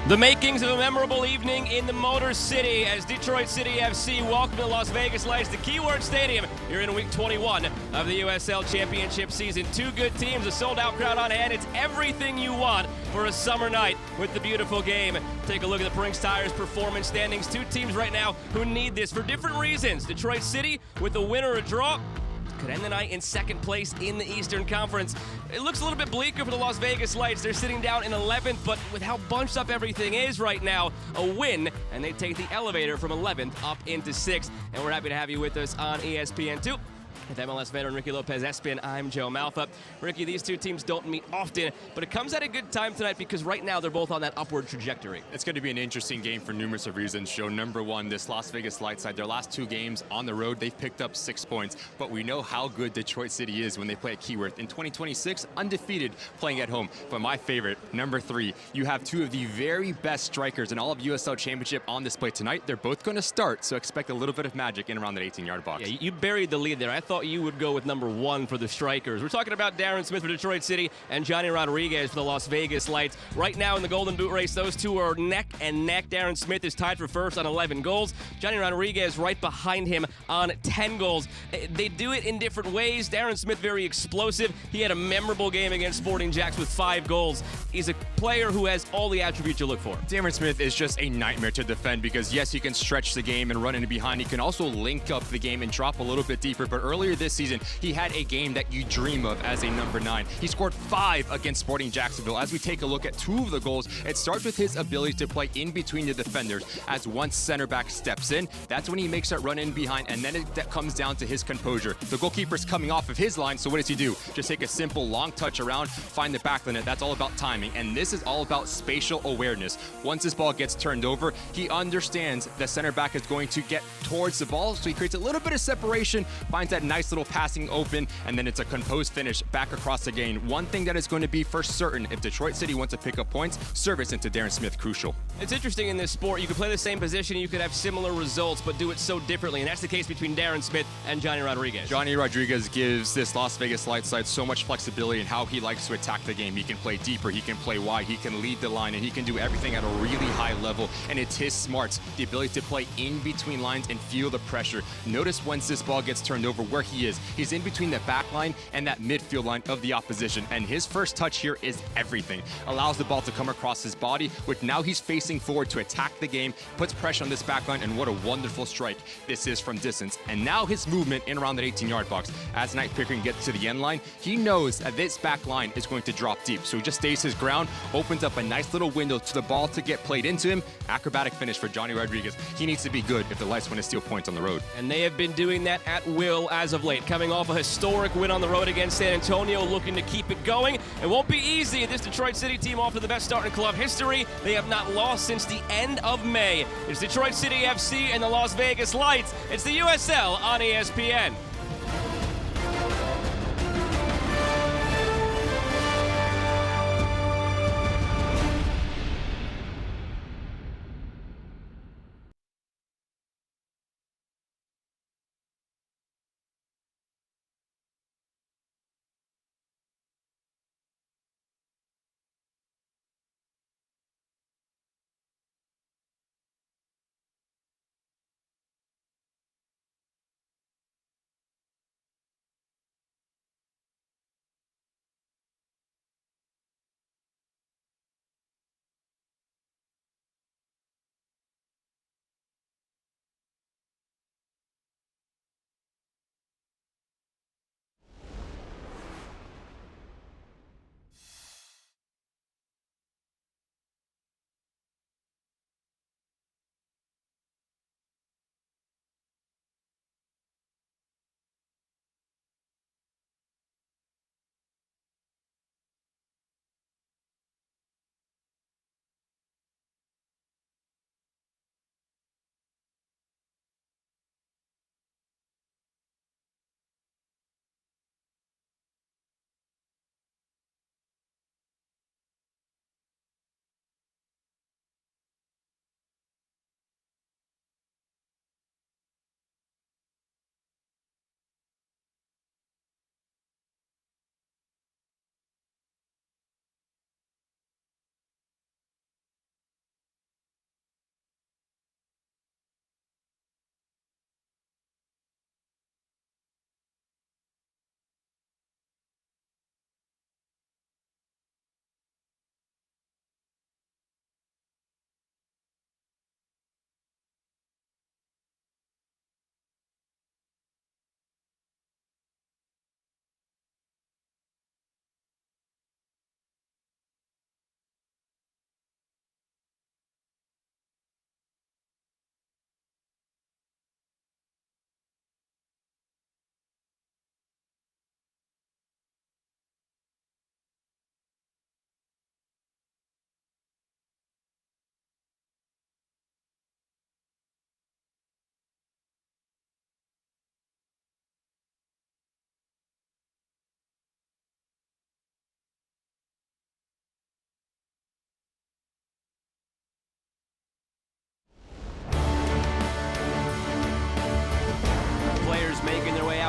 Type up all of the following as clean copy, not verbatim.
The makings of a memorable evening in the Motor City as Detroit City FC welcome to Las Vegas Lights, the Keyword Stadium, here in week 21 of the USL Championship season. Two good teams, a sold-out crowd on hand. It's everything you want for a summer night with the beautiful game. Take a look at the Brinks Tires performance standings. Two teams right now who need this for different reasons. Detroit City with a win or a draw could end the night in second place in the Eastern Conference. It looks a little bit bleaker for the Las Vegas Lights. They're sitting down in 11th, but with how bunched up everything is right now, a win, and they take the elevator from 11th up into 6th. And we're happy to have you with us on ESPN2. With MLS veteran Ricky Lopez-Espin, I'm Joe Malfa. Ricky, these two teams don't meet often, but it comes at a good time tonight because right now they're both on that upward trajectory. It's going to be an interesting game for numerous of reasons, Joe. Number one, this Las Vegas Lights side, their last two games on the road, they've picked up 6 points, but we know how good Detroit City is when they play at Keyworth. In 2026, undefeated playing at home. But my favorite, number 3, you have two of the very best strikers in all of USL Championship on display tonight. They're both going to start, so expect a little bit of magic in around that 18-yard box. Yeah, you buried the lead there. I thought you would go with number 1 for the strikers. We're talking about Darren Smith for Detroit City and Johnny Rodriguez for the Las Vegas Lights. Right now in the Golden Boot race, those two are neck and neck. Darren Smith is tied for first on 11 goals. Johnny Rodriguez right behind him on 10 goals. They do it in different ways. Darren Smith very explosive. He had a memorable game against Sporting Jacks with 5 goals. He's a player who has all the attributes you look for. Darren Smith is just a nightmare to defend because, yes, he can stretch the game and run in behind. He can also link up the game and drop a little bit deeper. But earlier this season, he had a game that you dream of as a number 9. He scored 5 against Sporting Jacksonville. As we take a look at 2 of the goals, it starts with his ability to play in between the defenders. As once center back steps in, that's when he makes that run in behind, and then that comes down to his composure. The goalkeeper's coming off of his line, so what does he do? Just take a simple long touch around, find the back of the net. That's all about timing, and this is all about spatial awareness. Once this ball gets turned over, he understands the center back is going to get towards the ball, so he creates a little bit of separation, finds that nice little passing open, and then it's a composed finish back across the game. One thing that is going to be for certain if Detroit City wants to pick up points, service into Darren Smith crucial. It's interesting in this sport, you could play the same position, you could have similar results, but do it so differently, and that's the case between Darren Smith and Johnny Rodriguez. Johnny Rodriguez gives this Las Vegas Lights side so much flexibility in how he likes to attack the game. He can play deeper, he can play wide, he can lead the line, and he can do everything at a really high level, and it's his smarts, the ability to play in between lines and feel the pressure. Notice once this ball gets turned over where he is. He's in between the back line and that midfield line of the opposition, and his first touch here is everything. Allows the ball to come across his body, which now he's facing forward to attack the game, puts pressure on this back line, and what a wonderful strike this is from distance. And now his movement in around that 18-yard box. As Knight Pickering gets to the end line, he knows that this back line is going to drop deep, so he just stays his ground, opens up a nice little window to the ball to get played into him. Acrobatic finish for Johnny Rodriguez. He needs to be good if the Lights want to steal points on the road. And they have been doing that at will as of late, coming off a historic win on the road against San Antonio, looking to keep it going. It won't be easy. This Detroit City team off to the best start in club history. They have not lost since the end of May. It's Detroit City FC and the Las Vegas Lights. It's the USL on ESPN.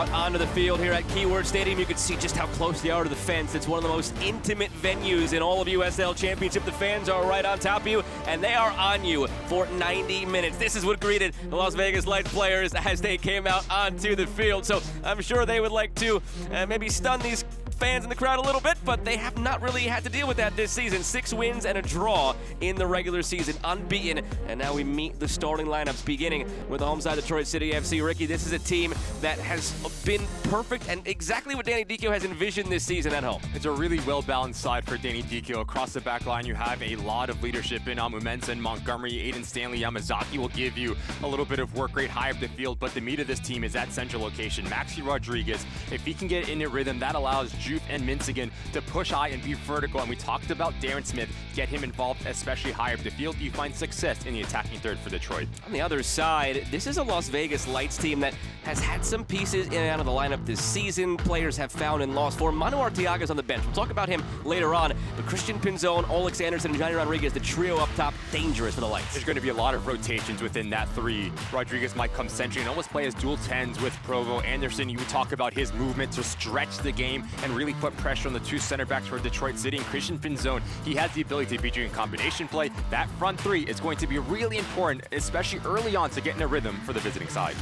out onto the field here at Keyword Stadium. You can see just how close they are to the fence. It's one of the most intimate venues in all of USL Championship. The fans are right on top of you, and they are on you for 90 minutes. This is what greeted the Las Vegas Lights players as they came out onto the field. So I'm sure they would like to maybe stun these fans in the crowd a little bit, but they have not really had to deal with that this season. 6 wins and a draw in the regular season, unbeaten. And now we meet the starting lineups, beginning with the home side Detroit City FC. Ricky, this is a team that has been perfect and exactly what Danny Dichio has envisioned this season at home. It's a really well-balanced side for Danny Dichio. Across the back line, you have a lot of leadership in Mensah and Montgomery. Aiden Stanley, Yamazaki will give you a little bit of work rate high up the field, but the meat of this team is at central location. Maxi Rodriguez, if he can get in a rhythm, that allows Juve and Minsigan to push high and be vertical. And we talked about Darren Smith, get him involved, especially high up the field. You find success in the attacking third for Detroit. On the other side, this is a Las Vegas Lights team that has had some pieces in and out of the lineup this season. Players have found and lost form. Manu Arteaga's on the bench. We'll talk about him later on. But Christian Pinzon, Olex Anderson, and Johnny Rodriguez, the trio up top, dangerous for the Lights. There's going to be a lot of rotations within that three. Rodriguez might come century and almost play as dual 10s with Provo. Anderson, you talk about his movement to stretch the game and really put pressure on the 2 center backs for Detroit City. And Christian Pinzon, he has the ability to beat you in combination play. That front three is going to be really important, especially early on, to get in a rhythm for the visiting side.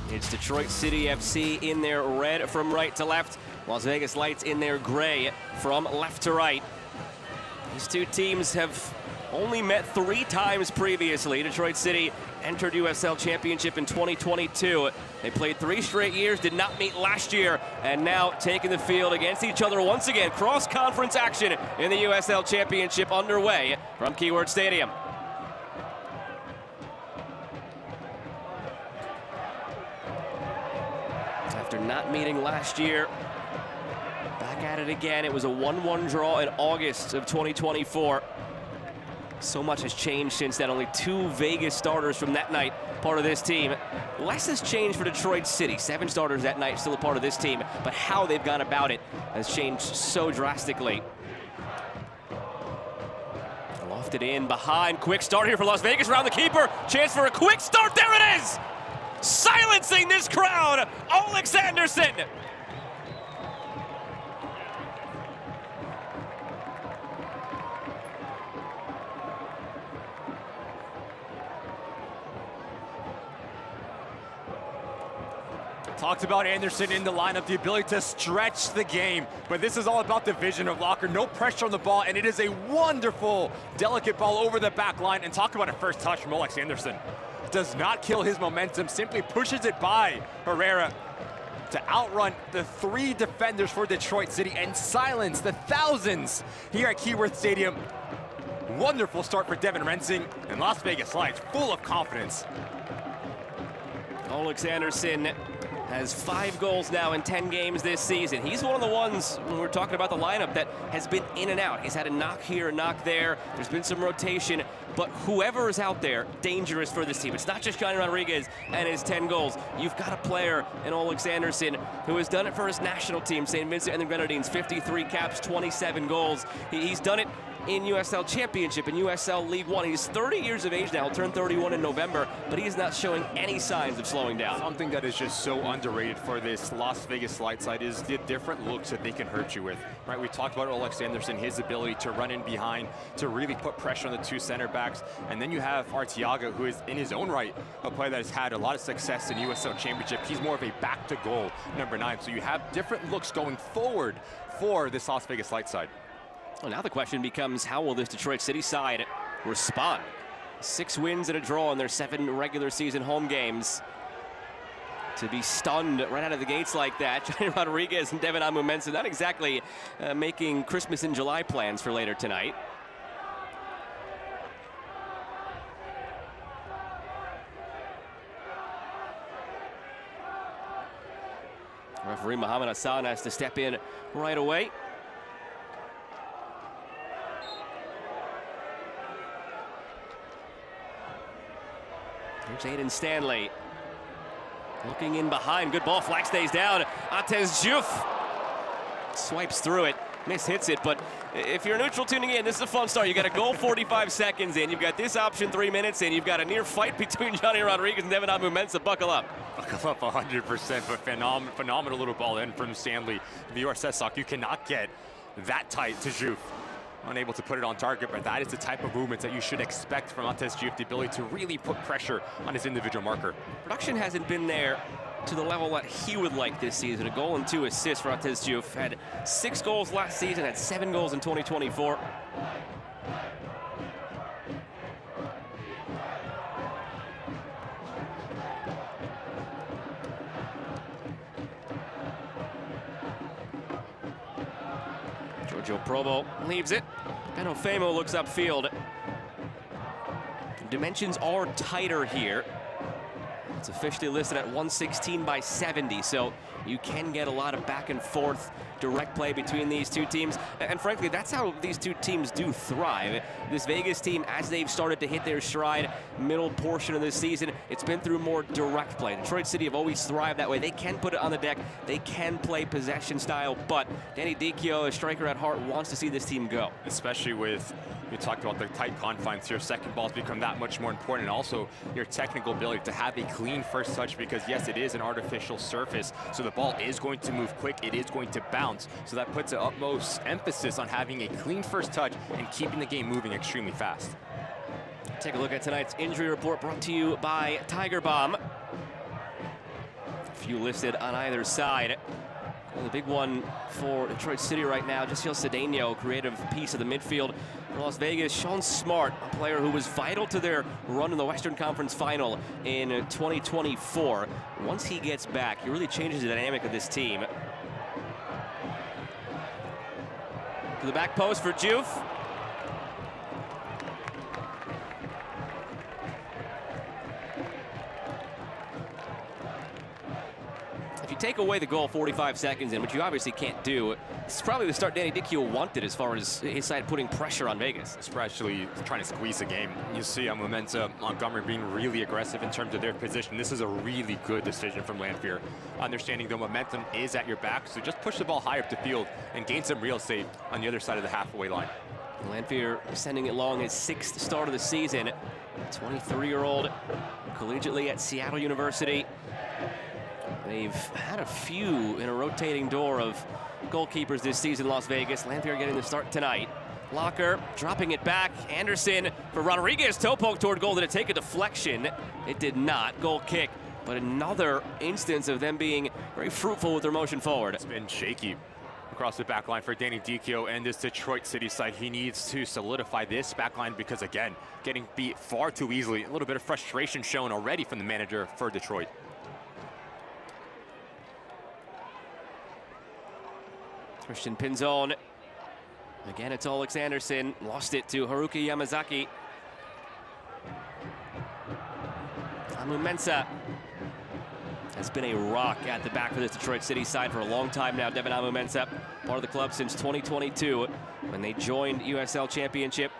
It's Detroit City FC in their red from right to left. Las Vegas Lights in their gray from left to right. These two teams have only met 3 times previously. Detroit City entered USL Championship in 2022. They played 3 straight years, did not meet last year, and now taking the field against each other once again. Cross-conference action in the USL Championship underway from Keyword Stadium. After not meeting last year, back at it again. It was a 1-1 draw in August of 2024. So much has changed since then. Only 2 Vegas starters from that night, part of this team. Less has changed for Detroit City. 7 starters that night, still a part of this team. But how they've gone about it has changed so drastically. Lofted in behind. Quick start here for Las Vegas around the keeper. Chance for a quick start. There it is! Silencing this crowd, Olex Anderson. Talked about Anderson in the lineup, the ability to stretch the game, but this is all about the vision of Locker. No pressure on the ball, and it is a wonderful, delicate ball over the back line. And talk about a first touch from Olex Anderson. Does not kill his momentum, simply pushes it by Herrera to outrun the 3 defenders for Detroit City and silence the thousands here at Keyworth Stadium. Wonderful start for Devin Rensing, and Las Vegas Lights full of confidence. Olex Anderson has 5 goals now in 10 games this season. He's one of the ones, when we're talking about the lineup, that has been in and out. He's had a knock here, a knock there. There's been some rotation, but whoever is out there, dangerous for this team. It's not just Johnny Rodriguez and his 10 goals. You've got a player in Olex Anderson who has done it for his national team, St. Vincent and the Grenadines. 53 caps, 27 goals. He's done it in USL Championship and USL League One. He's 30 years of age now. He'll turn 31 in November, but he is not showing any signs of slowing down. Something that is just so underrated for this Las Vegas Lights side is the different looks that they can hurt you with. Right, we talked about Olex Anderson, his ability to run in behind, to really put pressure on the 2 center backs. And then you have Arteaga, who is in his own right a player that has had a lot of success in USL Championship. He's more of a back to goal number 9. So you have different looks going forward for this Las Vegas Lights side. Well, now the question becomes, how will this Detroit City side respond? 6 wins and a draw in their 7 regular season home games. To be stunned right out of the gates like that, Johnny Rodriguez and Devin Mensah not exactly making Christmas in July plans for later tonight. Referee Mohamed Hassan has to step in right away. Here's Aiden Stanley. Looking in behind. Good ball. Flag stays down. Atez Juf swipes through it. Hits it, but if you're neutral tuning in, this is a fun start. You got a goal 45 seconds in, you've got this option 3 minutes in, you've got a near fight between Johnny Rodriguez and Devin Amumensa. Buckle up. Buckle up 100%, but phenomenal little ball in from Stanley. The USL, you cannot get that tight to Juve. Unable to put it on target, but that is the type of movements that you should expect from Mateusz Juve, the ability to really put pressure on his individual marker. Production hasn't been there to the level that he would like this season. A goal and 2 assists for Mateusz Juve. Had 6 goals last season, had 7 goals in 2024. Giorgio Probo leaves it. Benofemo looks upfield. Dimensions are tighter here. It's officially listed at 116 by 70, so you can get a lot of back and forth direct play between these two teams. And frankly, that's how these two teams do thrive. This Vegas team, as they've started to hit their stride middle portion of this season, it's been through more direct play. Detroit City have always thrived that way. They can put it on the deck. They can play possession style, but Danny Dicchio, a striker at heart, wants to see this team go. Especially with, we talked about the tight confines here, second balls become that much more important. And also your technical ability to have a clean first touch, because yes, it is an artificial surface, so the ball is going to move quick, it is going to bounce. So that puts the utmost emphasis on having a clean first touch and keeping the game moving extremely fast. Take a look at tonight's injury report brought to you by Tiger Bomb. A few listed on either side. Well, the big one for Detroit City right now, Josiel Cedeno, creative piece of the midfield. For Las Vegas, Sean Smart, a player who was vital to their run in the Western Conference Final in 2024. Once he gets back, he really changes the dynamic of this team. To the back post for Juve. If you take away the goal 45 seconds in, which you obviously can't do, this is probably the start Danny Dicchio wanted as far as his side putting pressure on Vegas. Especially trying to squeeze the game. You see Amumensa, Montgomery being really aggressive in terms of their position. This is a really good decision from Lanfear. Understanding the momentum is at your back, so just push the ball high up the field and gain some real estate on the other side of the halfway line. Lanfear sending it long, his 6th start of the season. 23-year-old, collegiately at Seattle University. They've had a few in a rotating door of goalkeepers this season, Las Vegas. Lanfear getting the start tonight. Locker dropping it back. Anderson for Rodriguez. Toe poke toward goal. Did it take a deflection? It did not. Goal kick. But another instance of them being very fruitful with their motion forward. It's been shaky across the back line for Danny Dicchio and this Detroit City side. He needs to solidify this back line because, again, getting beat far too easily. A little bit of frustration shown already from the manager for Detroit. Christian Pinzon. Again, it's Alex Anderson. Lost it to Haruki Yamazaki. Amumensa has been a rock at the back for this Detroit City side for a long time now. Devin Amumensa, part of the club since 2022 when they joined USL Championship.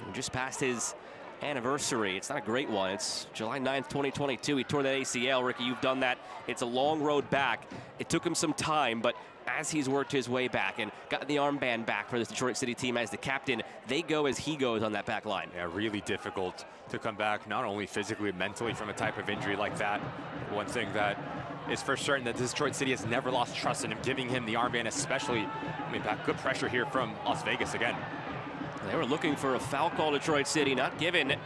And just past his anniversary. It's not a great one. It's July 9th, 2022. He tore that ACL. Ricky, you've done that. It's a long road back. It took him some time, but as he's worked his way back and gotten the armband back for this Detroit City team as the captain, they go as he goes on that back line. Yeah, really difficult to come back, not only physically, mentally from a type of injury like that. One thing that is for certain that Detroit City has never lost trust in him, giving him the armband especially. I mean, good pressure here from Las Vegas again. They were looking for a foul call, Detroit City, not given.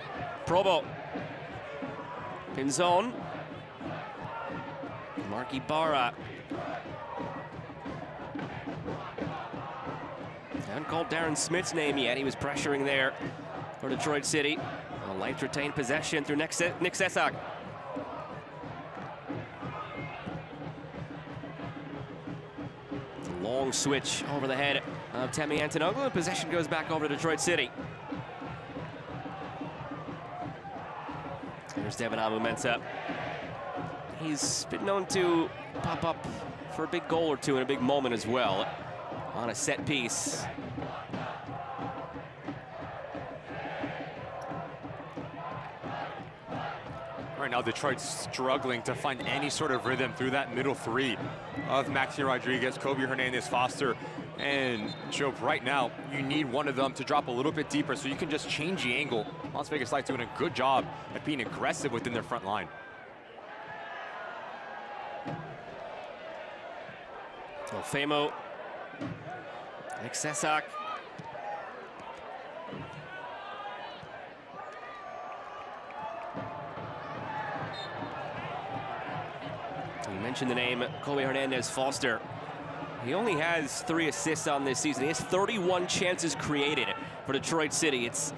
Probo. Pinzon. Mark Ibarra. Haven't called Darren Smith's name yet. He was pressuring there for Detroit City. A light retained possession through Nick Sesak. Long switch over the head of Temi Antonoglu, and possession goes back over to Detroit City. There's Devin Amumensa. He's been known to pop up for a big goal or two in a big moment as well on a set piece. Right Right now, Detroit's struggling to find any sort of rhythm through that middle three of Maxi Rodriguez, Kobe Hernandez, Foster, and Job. Right now, you need one of them to drop a little bit deeper so you can just change the angle. Las Vegas Lights doing a good job at being aggressive within their front line. Famo, Nick Sesak. You mentioned the name Kobe Hernandez Foster. He only has 3 assists on this season. He has 31 chances created for Detroit City. It's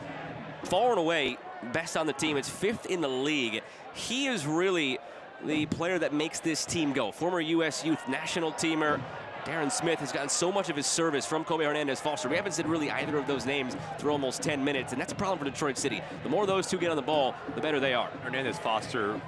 far and away best on the team. It's 5th in the league. He is really the player that makes this team go. Former U.S. Youth National Teamer Darren Smith has gotten so much of his service from Kobe Hernandez Foster. We haven't said really either of those names through almost 10 minutes, and that's a problem for Detroit City. The more those two get on the ball, the better they are. Hernandez Foster,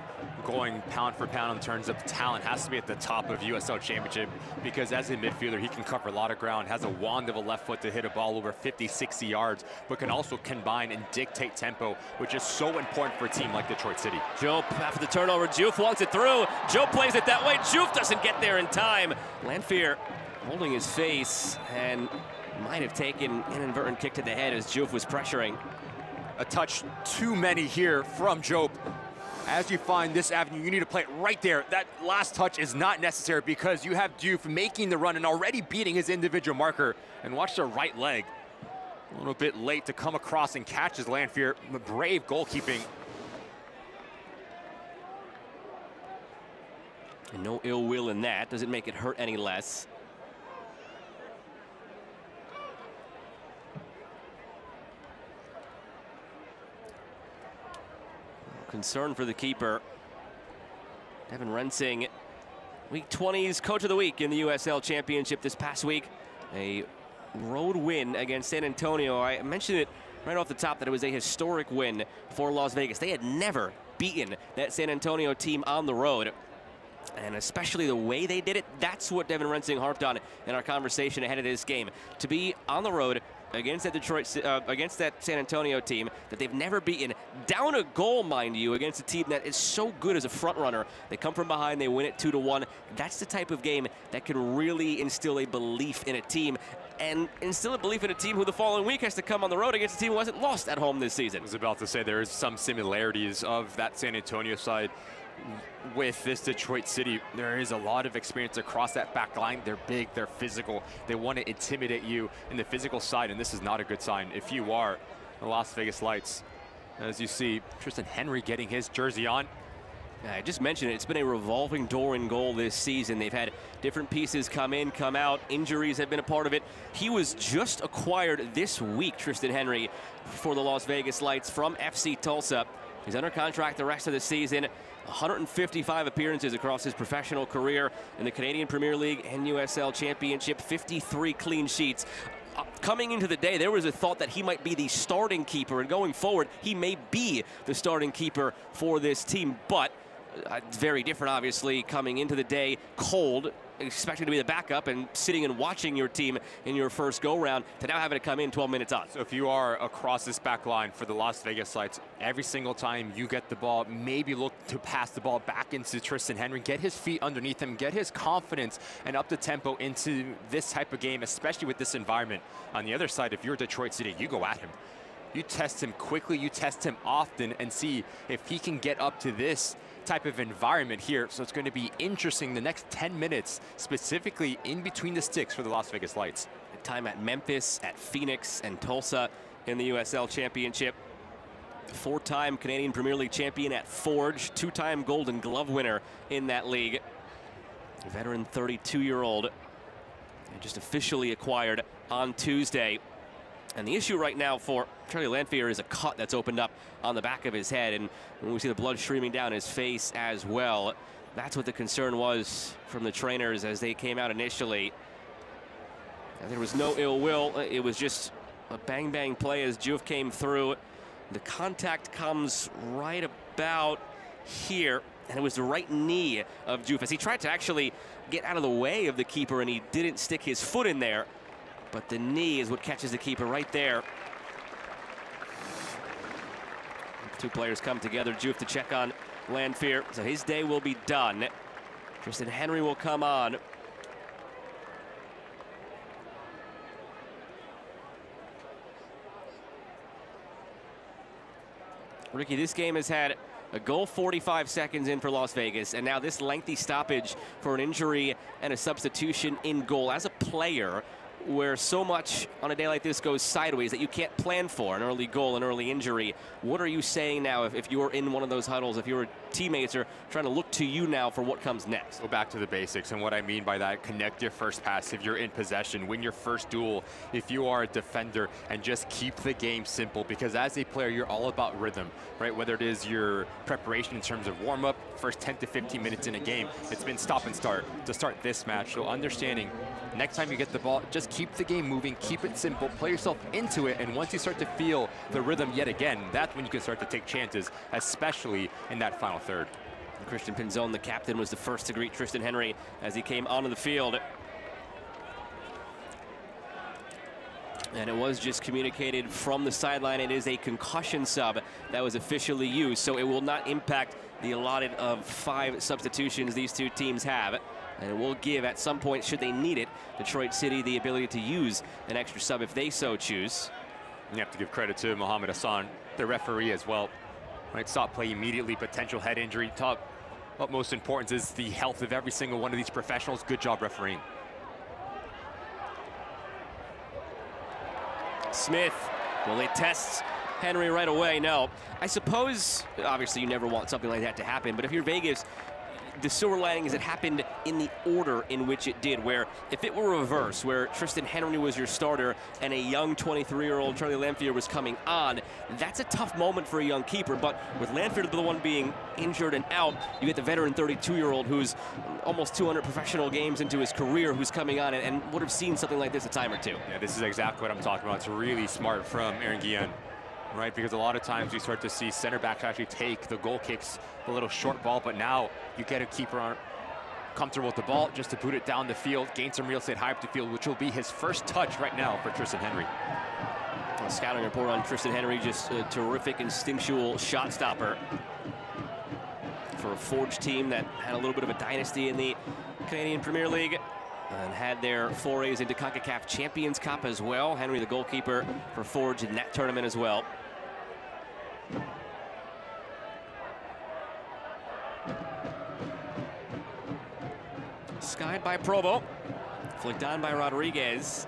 going pound for pound in terms of talent, has to be at the top of USL Championship, because as a midfielder, he can cover a lot of ground, has a wand of a left foot to hit a ball over 50, 60 yards, but can also combine and dictate tempo, which is so important for a team like Detroit City. Joe, after the turnover, Juve wants it through. Joe plays it that way. Juve doesn't get there in time. Lanfear holding his face and might have taken an inadvertent kick to the head as Juve was pressuring. A touch too many here from Job. As you find this avenue, you need to play it right there. That last touch is not necessary because you have Diouf making the run and already beating his individual marker. And watch the right leg. A little bit late to come across and catch his Lanfear. Brave goalkeeping. And no ill will in that. Doesn't make it hurt any less. Concern for the keeper. Devin Rensing, Week 20's Coach of the Week in the USL Championship this past week. A road win against San Antonio. I mentioned it right off the top that it was a historic win for Las Vegas. They had never beaten that San Antonio team on the road. And especially the way they did it, that's what Devin Rensing harped on in our conversation ahead of this game. To be on the road against that against that San Antonio team that they've never beaten, down a goal, mind you, against a team that is so good as a front runner. They come from behind, they win it 2-1. That's the type of game that can really instill a belief in a team, and instill a belief in a team who the following week has to come on the road against a team who hasn't lost at home this season. I was about to say there is some similarities of that San Antonio side with this Detroit City. There is a lot of experience across that back line. They're big, they're physical, they want to intimidate you in the physical side, and this is not a good sign if you are the Las Vegas Lights. As you see, Tristan Henry getting his jersey on. I just mentioned it. It's been a revolving door in goal this season. They've had different pieces come in, come out. Injuries have been a part of it. He was just acquired this week, Tristan Henry, for the Las Vegas Lights from FC Tulsa. He's under contract the rest of the season. 155 appearances across his professional career in the Canadian Premier League and USL Championship, 53 clean sheets. Coming into the day, there was a thought that he might be the starting keeper, and going forward, he may be the starting keeper for this team, but it's very different, obviously, coming into the day cold, expecting to be the backup and sitting and watching your team in your first go-round, to now having to come in 12 minutes on. So if you are across this back line for the Las Vegas Lights, every single time you get the ball, maybe look to pass the ball back into Tristan Henry, get his feet underneath him, get his confidence and up the tempo into this type of game, especially with this environment. On the other side, if you're Detroit City, you go at him. You test him quickly, you test him often, and see if he can get up to this type of environment here. So it's going to be interesting the next 10 minutes, specifically in between the sticks for the Las Vegas Lights. Time at Memphis, at Phoenix, and Tulsa in the USL Championship. 4-time Canadian Premier League champion at Forge, 2-time Golden Glove winner in that league. Veteran 32-year-old, just officially acquired on Tuesday. And the issue right now for Charlie Lanfear is a cut that's opened up on the back of his head, and we see the blood streaming down his face as well. That's what the concern was from the trainers as they came out initially. And there was no ill will. It was just a bang-bang play as Juve came through. The contact comes right about here, and it was the right knee of Juve as he tried to actually get out of the way of the keeper, and he didn't stick his foot in there. But the knee is what catches the keeper right there. Two players come together. Juve to check on Lanfear, so his day will be done. Tristan Henry will come on. Ricky, this game has had a goal 45 seconds in for Las Vegas, and now this lengthy stoppage for an injury and a substitution in goal. As a player, where so much on a day like this goes sideways that you can't plan for, an early goal, an early injury, what are you saying now if you're in one of those huddles, if your teammates are trying to look to you now for what comes next? Go back to the basics, and what I mean by that, connect your first pass if you're in possession, win your first duel if you are a defender, and just keep the game simple, because as a player, you're all about rhythm, right? Whether it is your preparation in terms of warm-up, first 10 to 15 minutes in a game, it's been stop and start to start this match. So understanding, next time you get the ball, just keep the game moving, keep it simple, play yourself into it, and once you start to feel the rhythm yet again, that's when you can start to take chances, especially in that final third. And Christian Pinzon, the captain, was the first to greet Tristan Henry as he came onto the field. And it was just communicated from the sideline, it is a concussion sub that was officially used, so it will not impact the allotted of 5 substitutions these two teams have. And it will give, at some point, should they need it, Detroit City the ability to use an extra sub if they so choose. You have to give credit to Mohamed Hassan, the referee as well. Right, stop play immediately, potential head injury. Utmost importance is the health of every single one of these professionals. Good job refereeing. Smith, will it test Henry right away? No. I suppose, obviously you never want something like that to happen, but if you're Vegas, the silver lining is it happened in the order in which it did, where if it were reverse, where Tristan Henry was your starter and a young 23-year-old Charlie Lanfear was coming on, that's a tough moment for a young keeper. But with Lanfear the one being injured and out, you get the veteran 32-year-old who's almost 200 professional games into his career, who's coming on and would have seen something like this a time or two. Yeah, this is exactly what I'm talking about. It's really smart from Aaron Guillen, right? Because a lot of times you start to see center backs actually take the goal kicks, a little short ball, but now you get a keeper comfortable with the ball just to boot it down the field, gain some real estate high up the field, which will be his first touch right now for Tristan Henry. A scouting report on Tristan Henry, just a terrific instinctual shot stopper for a Forge team that had a little bit of a dynasty in the Canadian Premier League and had their forays into CONCACAF Champions Cup as well. Henry, the goalkeeper for Forge in that tournament as well. Skied by Provo, flicked on by Rodriguez,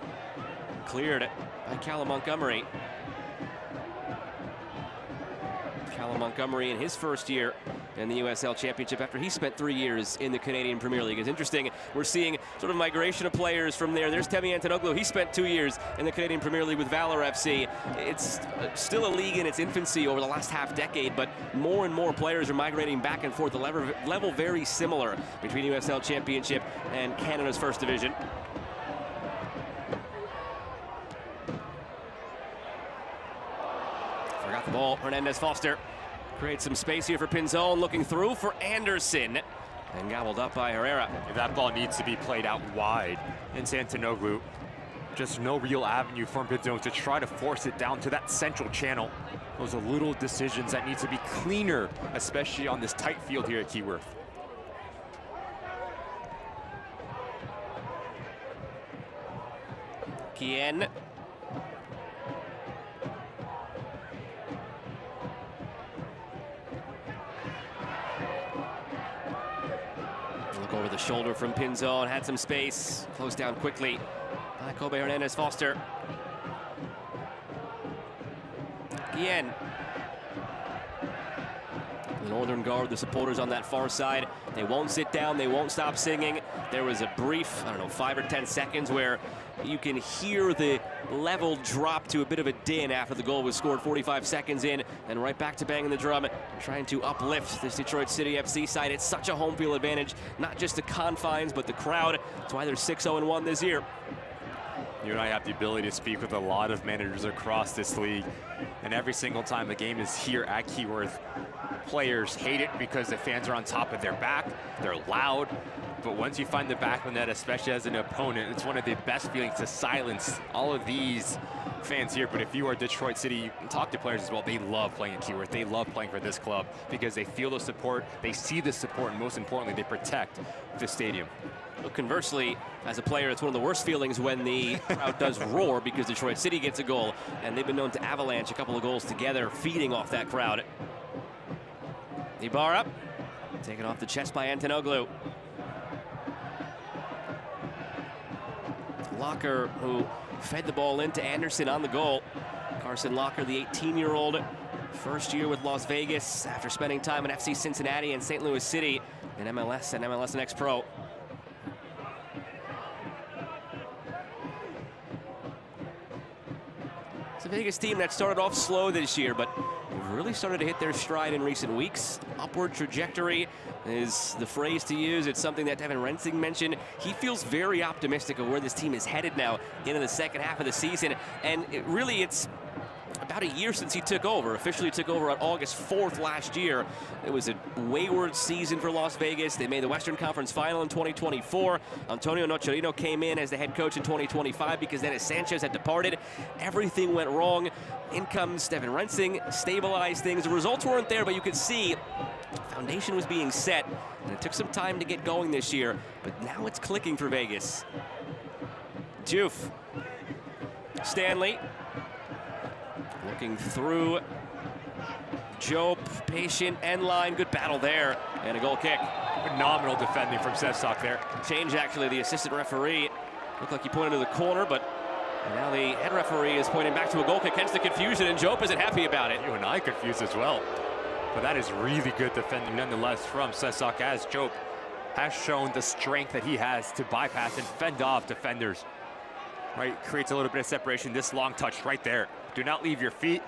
cleared by Callum Montgomery. Callum Montgomery in his first year in the USL Championship after he spent 3 years in the Canadian Premier League. It's interesting, we're seeing sort of migration of players from there. There's Temi Antonoglu, he spent 2 years in the Canadian Premier League with Valor FC. It's still a league in its infancy over the last half decade, but more and more players are migrating back and forth. The level very similar between USL Championship and Canada's First Division. Forgot the ball, Hernandez Foster. Creates some space here for Pinzon, looking through for Anderson, and gobbled up by Herrera. That ball needs to be played out wide into Antonoglu. Just no real avenue for Pinzon to try to force it down to that central channel. Those are little decisions that need to be cleaner, especially on this tight field here at Keyworth. Kien. Look over the shoulder from Pinzon, had some space, closed down quickly by Kobe Hernandez Foster. Kien. The Northern Guard, the supporters on that far side, they won't sit down, they won't stop singing. There was a brief, 5 or 10 seconds where you can hear the level drop to a bit of a din after the goal was scored 45 seconds in, and right back to banging the drum, trying to uplift this Detroit City FC side. It's such a home field advantage, not just the confines, but the crowd. That's why they're 6-0-1 this year. You and I have the ability to speak with a lot of managers across this league, and every single time the game is here at Keyworth, players hate it because the fans are on top of their back, they're loud, but once you find the back of the net, especially as an opponent, it's one of the best feelings to silence all of these fans here, but if you are Detroit City, you can talk to players as well. They love playing at Keyworth. They love playing for this club because they feel the support, they see the support, and most importantly, they protect the stadium. Well, conversely, as a player, it's one of the worst feelings when the crowd does roar because Detroit City gets a goal, and they've been known to avalanche a couple of goals together, feeding off that crowd. Ibarra, taken off the chest by Antonoglu. Locker, who fed the ball into Anderson on the goal. Carson Locker, the 18-year-old, first year with Las Vegas after spending time in FC Cincinnati and St. Louis City in MLS and MLS Next Pro. It's a Vegas team that started off slow this year, but really started to hit their stride in recent weeks. Upward trajectory is the phrase to use. It's something that Devin Rensing mentioned. He feels very optimistic of where this team is headed now into the second half of the season. And it's about a year since he took over. Officially took over on August 4th last year. It was a wayward season for Las Vegas. They made the Western Conference Final in 2024. Antonio Nocerino came in as the head coach in 2025 because Dennis Sanchez had departed. Everything went wrong. In comes Devin Rensing, stabilized things. The results weren't there, but you could see the foundation was being set. And it took some time to get going this year, but now it's clicking for Vegas. Juf. Stanley. Looking through. Jope, patient, end line, good battle there, and a goal kick. Phenomenal defending from Sevstock there. Change, actually, the assistant referee. Looked like he pointed to the corner, but now the head referee is pointing back to a goal kick, hence the confusion, and Jope isn't happy about it. You and I confused as well. But that is really good defending nonetheless from Sevstock, as Jope has shown the strength that he has to bypass and fend off defenders. Right, creates a little bit of separation. This long touch right there. Do not leave your feet.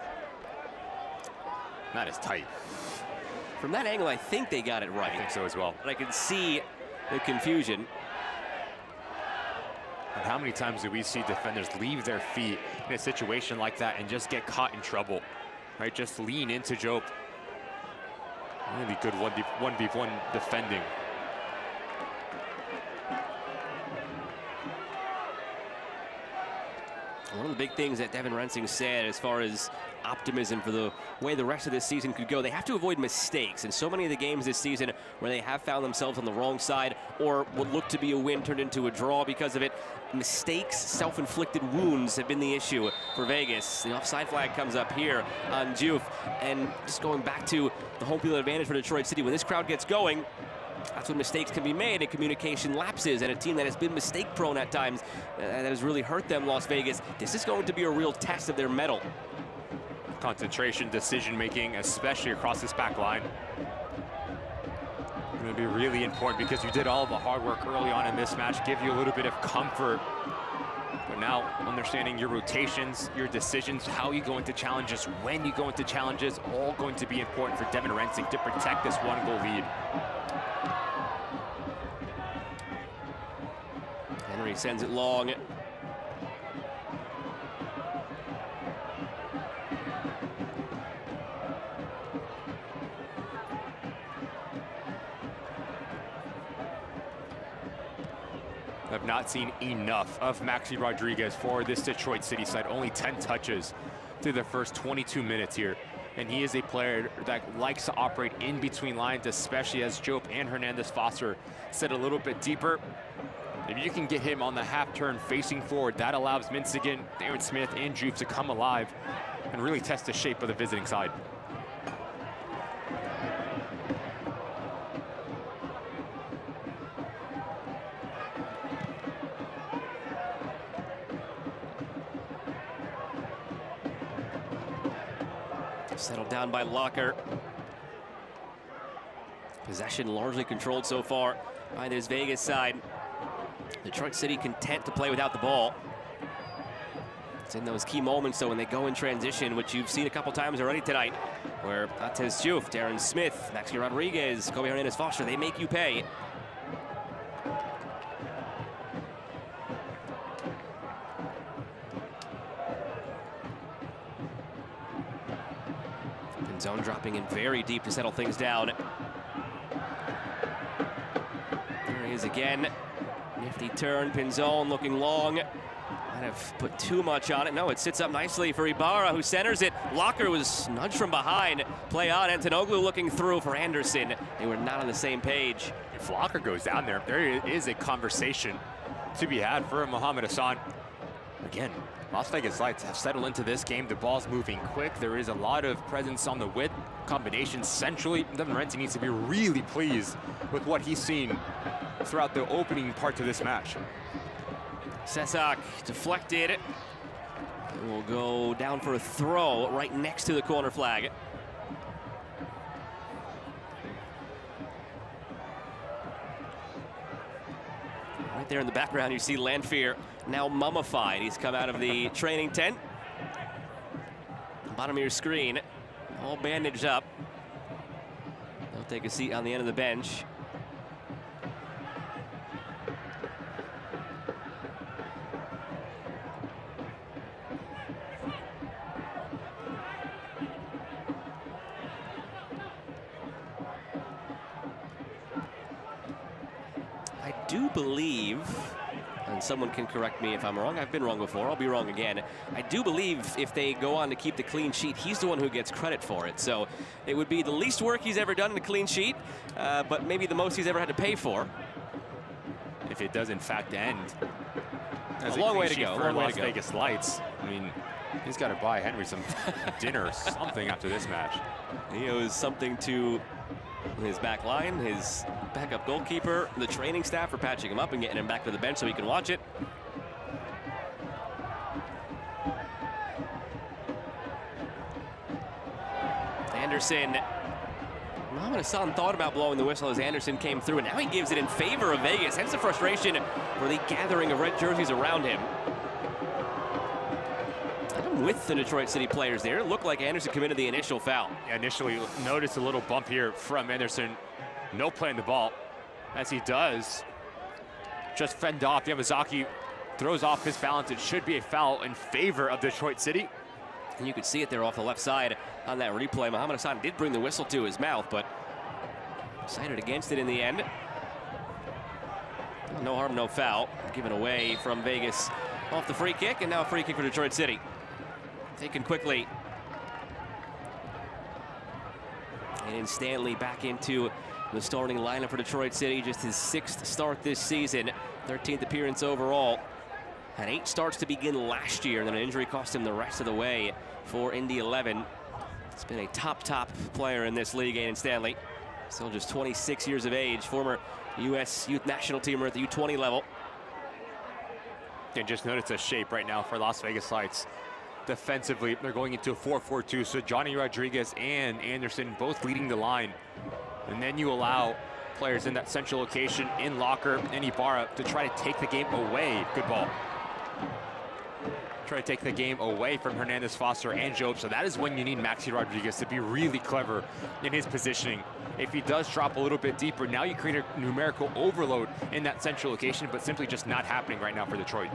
That is tight. From that angle, I think they got it right. I think so as well. But I can see the confusion. And how many times do we see defenders leave their feet in a situation like that and just get caught in trouble? Right, just lean into Jope. Really good 1v1 defending. One of the big things that Devin Rensing said as far as optimism for the way the rest of this season could go, they have to avoid mistakes. And so many of the games this season where they have found themselves on the wrong side or what looked to be a win turned into a draw because of it, mistakes, self-inflicted wounds have been the issue for Vegas. The offside flag comes up here on Juf. And just going back to the home field advantage for Detroit City, when this crowd gets going, that's when mistakes can be made and communication lapses, and a team that has been mistake-prone at times, that has really hurt them, Las Vegas. This is going to be a real test of their mettle. Concentration, decision-making, especially across this back line. Going to be really important because you did all of the hard work early on in this match, give you a little bit of comfort. But now, understanding your rotations, your decisions, how you go into challenges, when you go into challenges, all going to be important for Devin Rensing to protect this one-goal lead. Henry sends it long. I've not seen enough of Maxi Rodriguez for this Detroit City side. Only 10 touches through the first 22 minutes here. And he is a player that likes to operate in between lines, especially as Jope and Hernandez Foster sit a little bit deeper. If you can get him on the half turn facing forward, that allows Minsigan, Darren Smith, and Juf to come alive and really test the shape of the visiting side. Settled down by Locker. Possession largely controlled so far by this Vegas side. Detroit City content to play without the ball. It's in those key moments, though, when they go in transition, which you've seen a couple times already tonight, where Atez Juf, Darren Smith, Maxi Rodriguez, Kobe Hernandez Foster, they make you pay. Zone dropping in very deep to settle things down. There he is again. Nifty turn, Pinzone looking long. Might have put too much on it. No, it sits up nicely for Ibarra, who centers it. Locker was nudged from behind. Play on. Antonoglu looking through for Anderson. They were not on the same page. If Locker goes down there, there is a conversation to be had for Mohamed Hassan. Again, Las Vegas Lights have settled into this game. The ball's moving quick. There is a lot of presence on the width. Combinations centrally. Devin Renzi needs to be really pleased with what he's seen throughout the opening part of this match. Sesak deflected. It will go down for a throw right next to the corner flag. Right there in the background, you see Lanfear now mummified. He's come out of the training tent. Bottom of your screen, all bandaged up. He'll take a seat on the end of the bench. I do believe, and someone can correct me if I'm wrong, I've been wrong before, I'll be wrong again. I do believe if they go on to keep the clean sheet, he's the one who gets credit for it. So it would be the least work he's ever done in a clean sheet, but maybe the most he's ever had to pay for. If it does in fact end as a long way to go for Las Vegas Lights, I mean, he's got to buy Henry some dinner or something after this match. He owes something to his back line, his backup goalkeeper, the training staff for patching him up and getting him back to the bench so he can watch it. Anderson. Mohamed Hassan thought about blowing the whistle as Anderson came through, and now he gives it in favor of Vegas. Hence the frustration for the gathering of red jerseys around him. I'm with the Detroit City players there. It looked like Anderson committed the initial foul. Yeah, initially noticed a little bump here from Anderson. No play in the ball. As he does just fend off. Yamazaki throws off his balance. It should be a foul in favor of Detroit City. And you could see it there off the left side on that replay. Mohamed Hassan did bring the whistle to his mouth, but decided against it in the end. No harm, no foul. Given away from Vegas off the free kick, and now a free kick for Detroit City. Taken quickly. And in Stanley back into the starting lineup for Detroit City. Just his 6th start this season, 13th appearance overall. Had 8 starts to begin last year, and then an injury cost him the rest of the way for Indy 11. He's been a top player in this league, in Stanley. Still just 26 years of age, former U.S. youth national teamer at the U20 level. And just notice the shape right now for Las Vegas Lights. Defensively, they're going into a 4-4-2, so Johnny Rodriguez and Anderson both leading the line. And then you allow players in that central location, in Locker and Ibarra, to try to take the game away. Good ball. Try to take the game away from Hernandez, Foster, and Job. So that is when you need Maxi Rodriguez to be really clever in his positioning. If he does drop a little bit deeper, now you create a numerical overload in that central location, but simply just not happening right now for Detroit.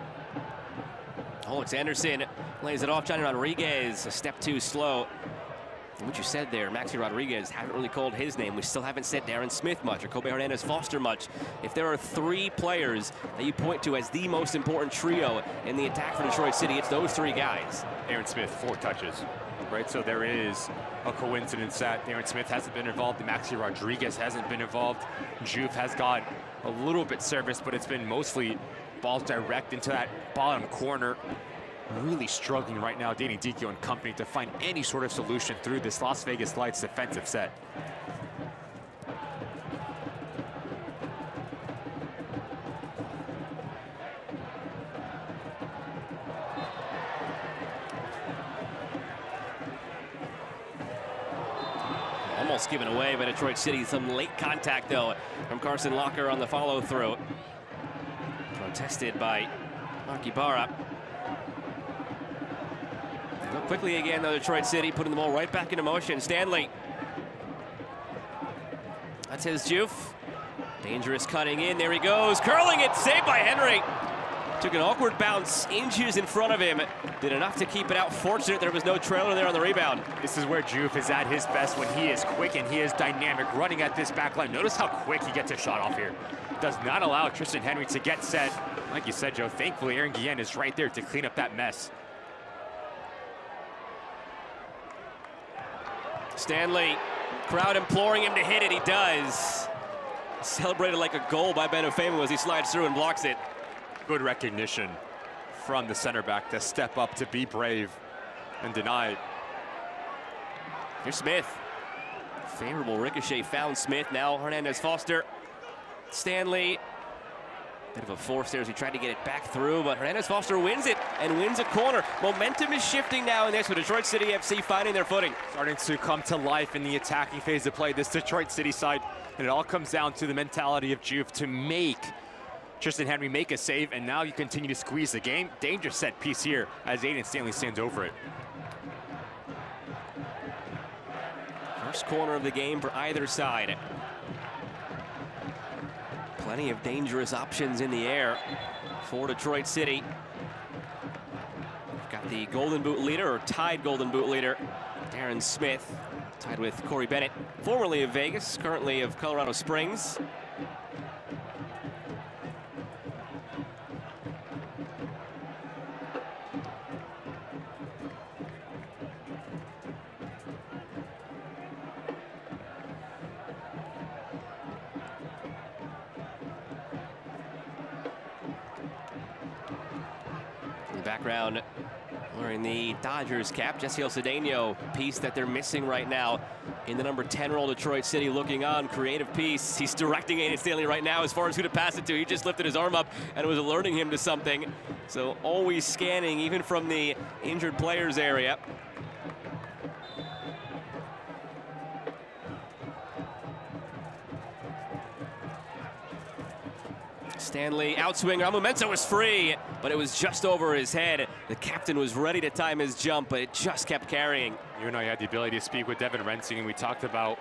Alex Anderson lays it off. Johnny Rodriguez, a step too slow. And what you said there, Maxi Rodriguez, haven't really called his name. We still haven't said Darren Smith much or Kobe Hernandez Foster much. If there are 3 players that you point to as the most important trio in the attack for Detroit City, it's those 3 guys. Darren Smith, 4 touches, right? So there is a coincidence that Darren Smith hasn't been involved. Maxi Rodriguez hasn't been involved. Juve has got a little bit service, but it's been mostly balls direct into that bottom corner. Really struggling right now, Danny Dichio and company, to find any sort of solution through this Las Vegas Lights defensive set. Almost given away by Detroit City. Some late contact, though, from Carson Locker on the follow-through. Protested by Mark Ibarra. Go quickly again, though, Detroit City, putting the ball right back into motion. Stanley. That's his Juve. Dangerous cutting in. There he goes. Curling it. Saved by Henry. Took an awkward bounce, inches in front of him. Did enough to keep it out. Fortunate there was no trailer there on the rebound. This is where Juve is at his best, when he is quick and he is dynamic, running at this back line. Notice how quick he gets a shot off here. Does not allow Tristan Henry to get set. Like you said, Joe, thankfully Aaron Guillen is right there to clean up that mess. Stanley, crowd imploring him to hit it. He does. Celebrated like a goal by Benofemo as he slides through and blocks it. Good recognition from the center back to step up, to be brave and deny. Here's Smith. Favorable ricochet found Smith. Now Hernandez Foster. Stanley. Bit of a force there as he tried to get it back through, but Hernandez Foster wins it and wins a corner. Momentum is shifting now in this with Detroit City FC finding their footing. Starting to come to life in the attacking phase of play, this Detroit City side. And it all comes down to the mentality of Juve to make Tristan Henry make a save, and now you continue to squeeze the game. Dangerous set piece here as Aiden Stanley stands over it. First corner of the game for either side. Plenty of dangerous options in the air for Detroit City. We've got the Golden Boot leader, or tied Golden Boot leader, Darren Smith, tied with Corey Bennett, formerly of Vegas, currently of Colorado Springs. Background, wearing the Dodgers cap, Jesse El Cedeno, piece that they're missing right now in the number 10 role. Detroit City looking on, creative piece. He's directing Aiden Stanley right now as far as who to pass it to. He just lifted his arm up and was alerting him to something. So always scanning, even from the injured players area. Stanley outswing. Ramumensa was free, but it was just over his head. The captain was ready to time his jump, but it just kept carrying. You and I had the ability to speak with Devin Rensing, and we talked about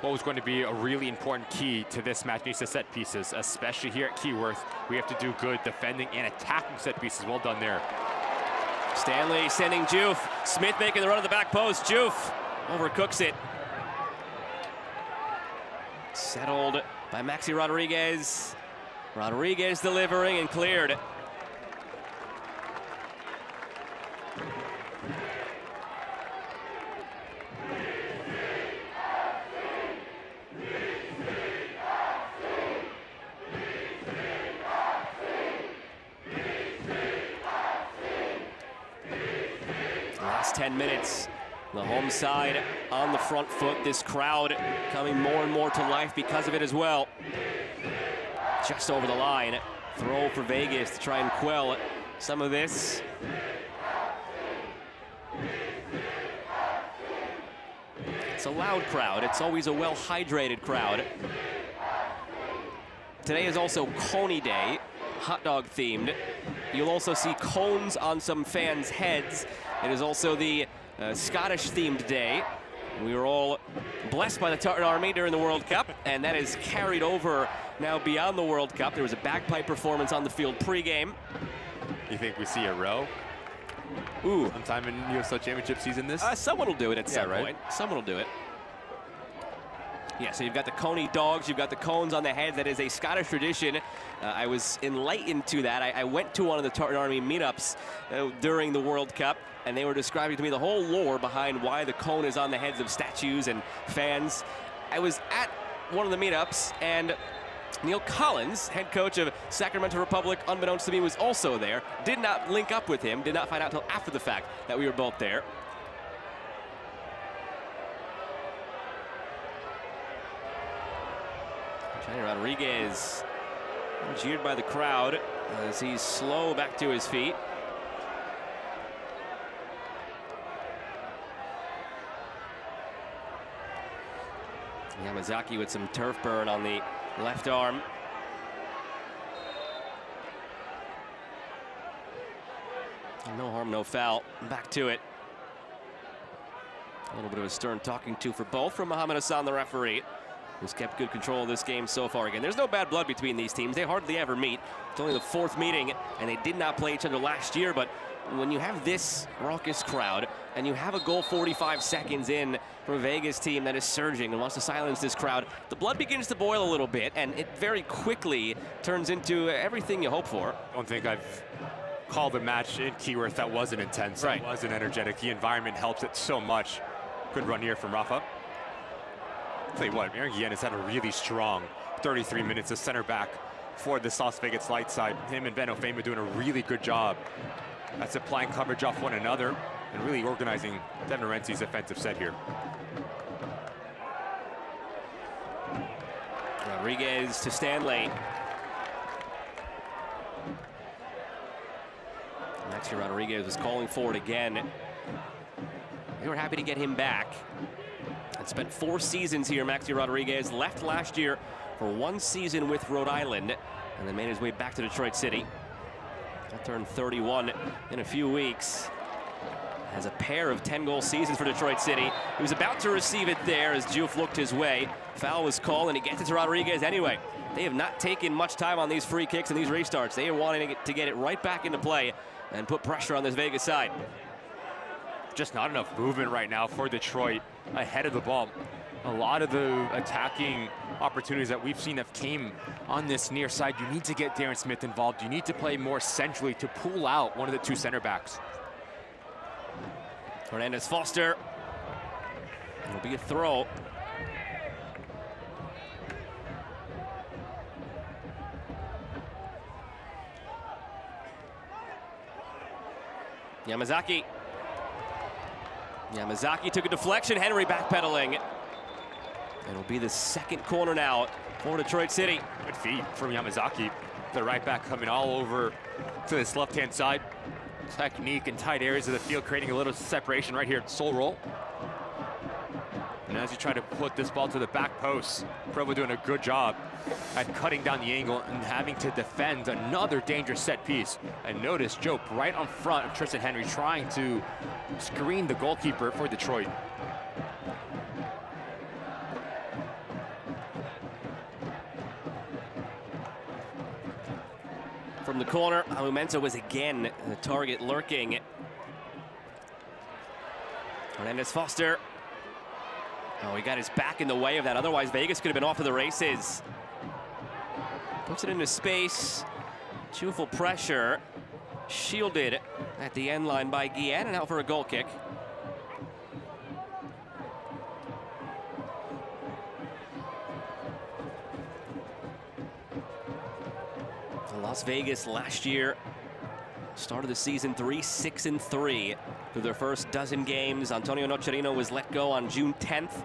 what was going to be a really important key to this match, needs to set pieces, especially here at Keyworth. We have to do good defending and attacking set pieces. Well done there. Stanley sending Juve. Smith making the run of the back post. Juve overcooks it. Settled by Maxi Rodriguez. Rodriguez delivering and cleared. Last 10 minutes. The home side on the front foot. This crowd coming more and more to life because of it as well. Just over the line. Throw for Vegas to try and quell some of this. It's a loud crowd. It's always a well-hydrated crowd. Today is also Coney Day, hot dog themed. You'll also see cones on some fans' heads. It is also the Scottish themed day. We were all blessed by the Tartan Army during the World Cup, and that is carried over now beyond the World Cup. There was a bagpipe performance on the field pregame. You think we see a row? Ooh. Sometime in USL Championship season this? Someone will do it at some point. Someone will do it. Yeah, so you've got the Coney dogs, you've got the cones on the head. That is a Scottish tradition. I was enlightened to that. I went to one of the Tartan Army meetups during the World Cup, and they were describing to me the whole lore behind why the cone is on the heads of statues and fans. I was at one of the meetups, and Neil Collins, head coach of Sacramento Republic, unbeknownst to me, was also there. Did not link up with him, did not find out until after the fact that we were both there. Johnny Rodriguez jeered by the crowd as he's slow back to his feet. Yamazaki with some turf burn on the left arm. No harm, no foul. Back to it. A little bit of a stern talking to for both from Mohamed Hassan, the referee. who's kept good control of this game so far. Again, there's no bad blood between these teams. They hardly ever meet. It's only the 4th meeting, and they did not play each other last year. But when you have this raucous crowd, and you have a goal 45 seconds in for a Vegas team that is surging and wants to silence this crowd, the blood begins to boil a little bit, and it very quickly turns into everything you hope for. I don't think I've called a match in Keyworth that wasn't intense, right. That wasn't energetic. The environment helps it so much. Good run here from Rafa. Tell you what, Aaron Guillen has had a really strong 33 minutes as center back for this Las Vegas light side. Him and Ben Ofema doing a really good job at supplying coverage off one another and really organizing Devin Renzi's offensive set here. Rodriguez to Stanley. Maxi Rodriguez was calling for it again. They were happy to get him back. Had spent 4 seasons here, Maxi Rodriguez. Left last year for 1 season with Rhode Island, and then made his way back to Detroit City. He'll turn 31 in a few weeks. Has a pair of 10-goal seasons for Detroit City. He was about to receive it there as Juve looked his way. Foul was called, and he gets it to Rodriguez anyway. They have not taken much time on these free kicks and these restarts. They are wanting to get it right back into play and put pressure on this Vegas side. Just not enough movement right now for Detroit ahead of the ball. A lot of the attacking opportunities that we've seen have came on this near side. You need to get Darren Smith involved. You need to play more centrally to pull out one of the 2 center backs. Hernandez Foster. It'll be a throw. Yamazaki. Yamazaki took a deflection. Henry backpedaling. It'll be the 2nd corner now for Detroit City. Good feed from Yamazaki. The right back coming all over to this left-hand side. Technique in tight areas of the field, creating a little separation right here at Soul Roll. And as you try to put this ball to the back post, Provo doing a good job at cutting down the angle and having to defend another dangerous set piece. And notice Jope right on front of Tristan Henry trying to screen the goalkeeper for Detroit. From the corner, Alumensa was again the target lurking. Hernandez Foster. Oh, he got his back in the way of that. Otherwise, Vegas could have been off to the races. Puts it into space. Full pressure. Shielded at the end line by Guillen, and out for a goal kick. Las Vegas last year started the season 3-6-3 through their first dozen games. Antonio Nocerino was let go on June 10th.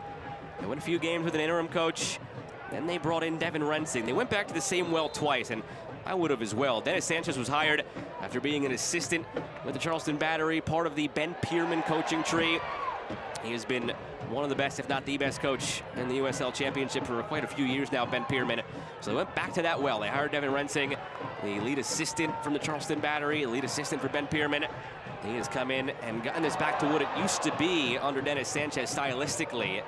They went a few games with an interim coach. Then they brought in Devin Rensing. They went back to the same well twice, and I would have as well. Dennis Sanchez was hired after being an assistant with the Charleston Battery, part of the Ben Pierman coaching tree. He has been one of the best, if not the best coach in the USL Championship for quite a few years now, Ben Pierman. So they went back to that well. They hired Devin Rensing, the lead assistant from the Charleston Battery, lead assistant for Ben Pierman. He has come in and gotten this back to what it used to be under Dennis Sanchez stylistically,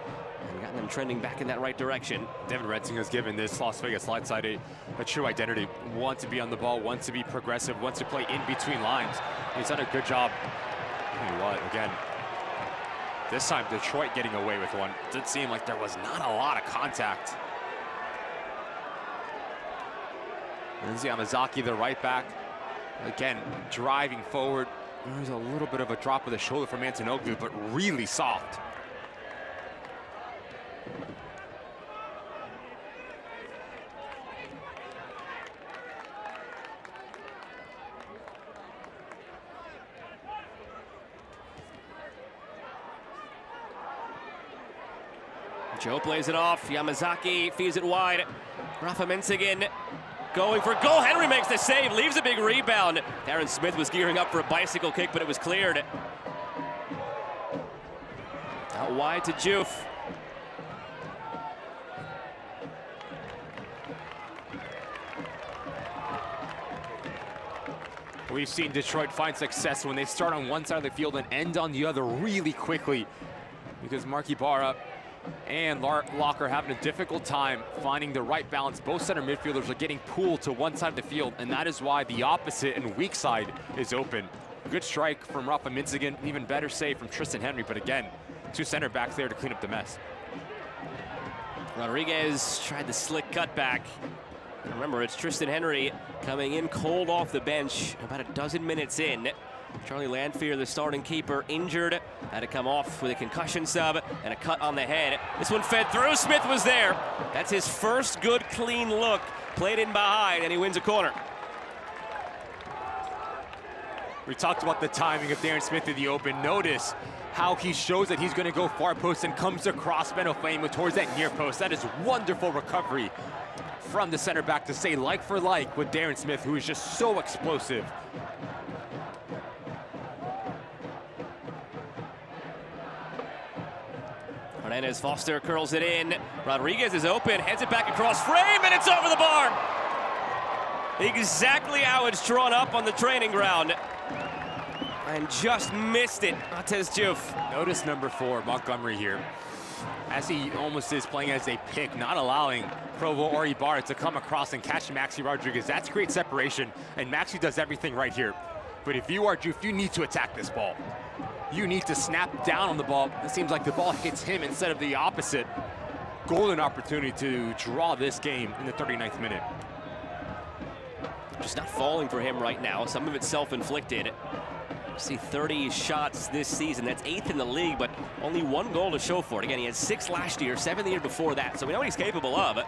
and gotten them trending back in that right direction. Devin Rensing has given this Las Vegas light side a true identity. Wants to be on the ball, wants to be progressive, wants to play in between lines. He's done a good job. Tell you what, again, this time Detroit getting away with one. It did seem like there was not a lot of contact. Lindsay Yamazaki, the right back, again, driving forward. There's a little bit of a drop of the shoulder from Antonoglu, but really soft. Joe plays it off. Yamazaki feeds it wide. Rafa Mensigan going for goal. Henry makes the save, leaves a big rebound. Darren Smith was gearing up for a bicycle kick, but it was cleared. Out wide to Juve. We've seen Detroit find success when they start on one side of the field and end on the other really quickly, because Marky Barra And Locker having a difficult time finding the right balance. Both center midfielders are getting pulled to one side of the field, and that is why the opposite and weak side is open. Good strike from Rafa Minzigan, even better save from Tristan Henry, but again, two center backs there to clean up the mess. Rodriguez tried the slick cutback. Remember, it's Tristan Henry coming in cold off the bench about a dozen minutes in. Charlie Landfear, the starting keeper, injured. Had to come off with a concussion sub and a cut on the head. This one fed through. Smith was there. That's his first good, clean look. Played in behind, and he wins a corner. We talked about the timing of Darren Smith in the open. Notice how he shows that he's going to go far post and comes across Benoflame towards that near post. That is wonderful recovery from the center back to say like for like with Darren Smith, who is just so explosive. Hernandez Foster curls it in. Rodriguez is open, heads it back across frame, and it's over the bar. Exactly how it's drawn up on the training ground. And just missed it, Matez Diouf. Notice number 4, Montgomery here. As he almost is playing as a pick, not allowing Provo or Ibarra to come across and catch Maxi Rodriguez. That's great separation, and Maxi does everything right here. But if you are Diouf, you need to attack this ball. You need to snap down on the ball. It seems like the ball hits him instead of the opposite. Golden opportunity to draw this game in the 39th minute. Just not falling for him right now. Some of it's self-inflicted. See 30 shots this season. That's 8th in the league, but only 1 goal to show for it. Again, he had 6 last year, 7 the year before that. So we know what he's capable of.